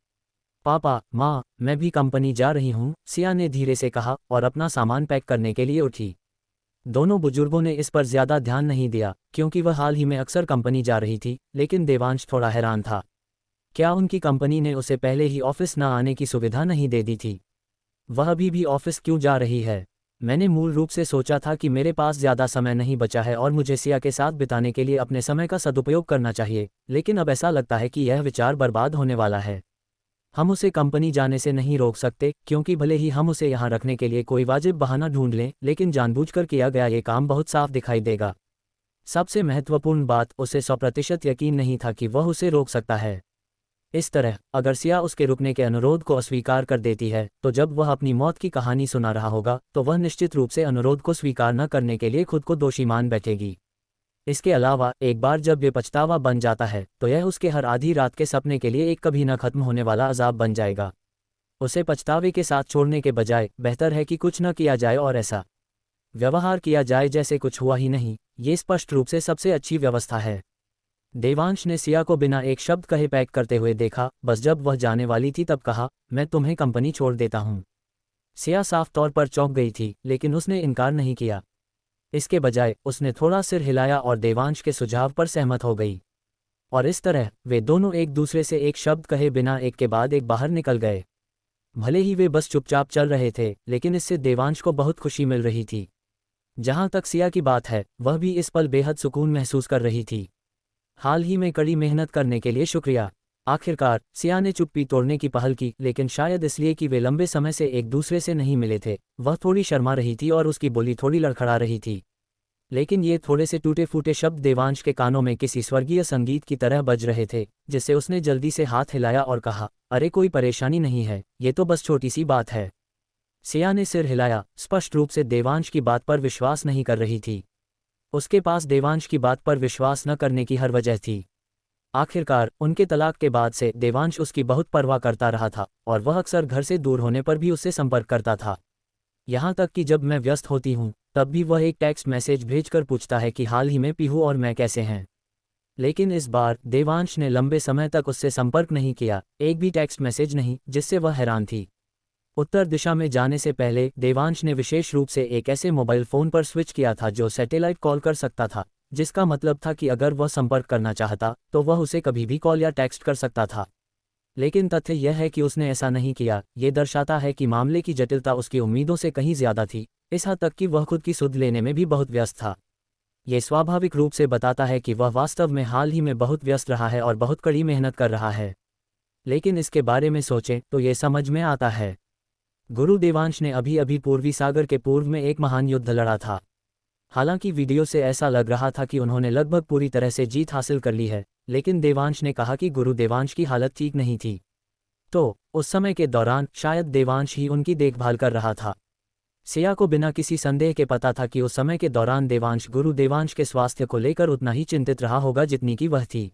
पापा, माँ, मैं भी कंपनी जा रही हूँ, सिया ने धीरे से कहा और अपना सामान पैक करने के लिए उठी। दोनों बुजुर्गों ने इस पर ज्यादा ध्यान नहीं दिया क्योंकि वह हाल ही में अक्सर कंपनी जा रही थी, लेकिन देवांश थोड़ा हैरान था। क्या उनकी कंपनी ने उसे पहले ही ऑफिस न आने की सुविधा नहीं दे दी थी? वह अभी भी ऑफिस क्यों जा रही है? मैंने मूल रूप से सोचा था कि मेरे पास ज़्यादा समय नहीं बचा है और मुझे सिया के साथ बिताने के लिए अपने समय का सदुपयोग करना चाहिए, लेकिन अब ऐसा लगता है कि यह विचार बर्बाद होने वाला है। हम उसे कंपनी जाने से नहीं रोक सकते क्योंकि भले ही हम उसे यहाँ रखने के लिए कोई वाजिब बहाना ढूंढ लें, लेकिन जानबूझकर किया गया ये काम बहुत साफ दिखाई देगा। सबसे महत्वपूर्ण बात, उसे 100% यकीन नहीं था कि वह उसे रोक सकता है। इस तरह अगर सिया उसके रुकने के अनुरोध को अस्वीकार कर देती है तो जब वह अपनी मौत की कहानी सुना रहा होगा तो वह निश्चित रूप से अनुरोध को स्वीकार न करने के लिए खुद को दोषी मान बैठेगी। इसके अलावा एक बार जब ये पछतावा बन जाता है तो यह उसके हर आधी रात के सपने के लिए एक कभी न खत्म होने वाला अजाब बन जाएगा। उसे पछतावे के साथ छोड़ने के बजाय बेहतर है कि कुछ न किया जाए और ऐसा व्यवहार किया जाए जैसे कुछ हुआ ही नहीं। ये स्पष्ट रूप से सबसे अच्छी व्यवस्था है। देवांश ने सिया को बिना एक शब्द कहे पैक करते हुए देखा, बस जब वह जाने वाली थी तब कहा, मैं तुम्हें कंपनी छोड़ देता हूँ। सिया साफ तौर पर चौंक गई थी, लेकिन उसने इनकार नहीं किया। इसके बजाय उसने थोड़ा सिर हिलाया और देवांश के सुझाव पर सहमत हो गई। और इस तरह वे दोनों एक दूसरे से एक शब्द कहे बिना एक के बाद एक बाहर निकल गए। भले ही वे बस चुपचाप चल रहे थे, लेकिन इससे देवांश को बहुत खुशी मिल रही थी। जहां तक सिया की बात है, वह भी इस पल बेहद सुकून महसूस कर रही थी। हाल ही में कड़ी मेहनत करने के लिए शुक्रिया। आखिरकार सिया ने चुप्पी तोड़ने की पहल की, लेकिन शायद इसलिए कि वे लंबे समय से एक दूसरे से नहीं मिले थे। वह थोड़ी शर्मा रही थी और उसकी बोली थोड़ी लड़खड़ा रही थी। लेकिन ये थोड़े से टूटे फूटे शब्द देवांश के कानों में किसी स्वर्गीय संगीत की तरह बज रहे थे, जिससे उसने जल्दी से हाथ हिलाया और कहा, अरे कोई परेशानी नहीं है, ये तो बस छोटी सी बात है। सिया ने सिर हिलाया, स्पष्ट रूप से देवांश की बात पर विश्वास नहीं कर रही थी। उसके पास देवांश की बात पर विश्वास न करने की हर वजह थी। आखिरकार उनके तलाक के बाद से देवांश उसकी बहुत परवाह करता रहा था और वह अक्सर घर से दूर होने पर भी उससे संपर्क करता था। यहाँ तक कि जब मैं व्यस्त होती हूँ तब भी वह एक टेक्स्ट मैसेज भेजकर पूछता है कि हाल ही में पीहू और मैं कैसे हैं। लेकिन इस बार देवांश ने लंबे समय तक उससे संपर्क नहीं किया, एक भी टेक्स्ट मैसेज नहीं, जिससे वह हैरान थी। उत्तर दिशा में जाने से पहले देवांश ने विशेष रूप से एक ऐसे मोबाइल फ़ोन पर स्विच किया था जो सैटेलाइट कॉल कर सकता था, जिसका मतलब था कि अगर वह संपर्क करना चाहता तो वह उसे कभी भी कॉल या टेक्स्ट कर सकता था। लेकिन तथ्य यह है कि उसने ऐसा नहीं किया। ये दर्शाता है कि मामले की जटिलता उसकी उम्मीदों से कहीं ज़्यादा थी, इस हद तक कि वह खुद की सुध लेने में भी बहुत व्यस्त था। ये स्वाभाविक रूप से बताता है कि वह वास्तव में हाल ही में बहुत व्यस्त रहा है और बहुत कड़ी मेहनत कर रहा है। लेकिन इसके बारे में सोचें तो ये समझ में आता है। गुरु देवांश ने अभी अभी पूर्वी सागर के पूर्व में एक महान युद्ध लड़ा था। हालांकि वीडियो से ऐसा लग रहा था कि उन्होंने लगभग पूरी तरह से जीत हासिल कर ली है, लेकिन देवांश ने कहा कि गुरु देवांश की हालत ठीक नहीं थी। तो उस समय के दौरान शायद देवांश ही उनकी देखभाल कर रहा था। सिया को बिना किसी संदेह के पता था कि उस समय के दौरान देवांश गुरु देवांश के स्वास्थ्य को लेकर उतना ही चिंतित रहा होगा जितनी कि वह थी।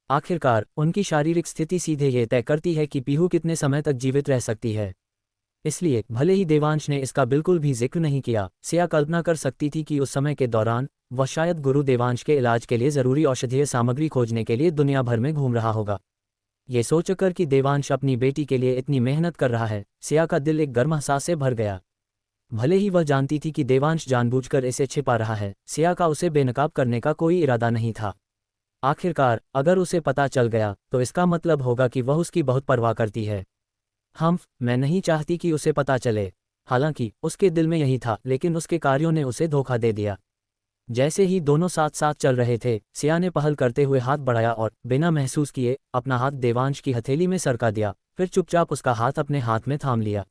आखिरकार उनकी शारीरिक स्थिति सीधे ये तय करती है कि पीहू कितने समय तक जीवित रह सकती है। इसलिए भले ही देवांश ने इसका बिल्कुल भी जिक्र नहीं किया, सिया कल्पना कर सकती थी कि उस समय के दौरान वह शायद गुरु देवांश के इलाज के लिए ज़रूरी औषधीय सामग्री खोजने के लिए दुनिया भर में घूम रहा होगा। ये सोचकर कि देवांश अपनी बेटी के लिए इतनी मेहनत कर रहा है, सिया का दिल एक गर्म एहसास से भर गया। भले ही वह जानती थी कि देवांश जानबूझकर इसे छिपा रहा है, सिया का उसे बेनकाब करने का कोई इरादा नहीं था। आखिरकार अगर उसे पता चल गया तो इसका मतलब होगा कि वह उसकी बहुत परवाह करती है। मैं नहीं चाहती कि उसे पता चले। हालांकि उसके दिल में यही था, लेकिन उसके कार्यों ने उसे धोखा दे दिया। जैसे ही दोनों साथ साथ चल रहे थे, सिया ने पहल करते हुए हाथ बढ़ाया और बिना महसूस किए अपना हाथ देवांश की हथेली में सरका दिया फिर चुपचाप उसका हाथ अपने हाथ में थाम लिया।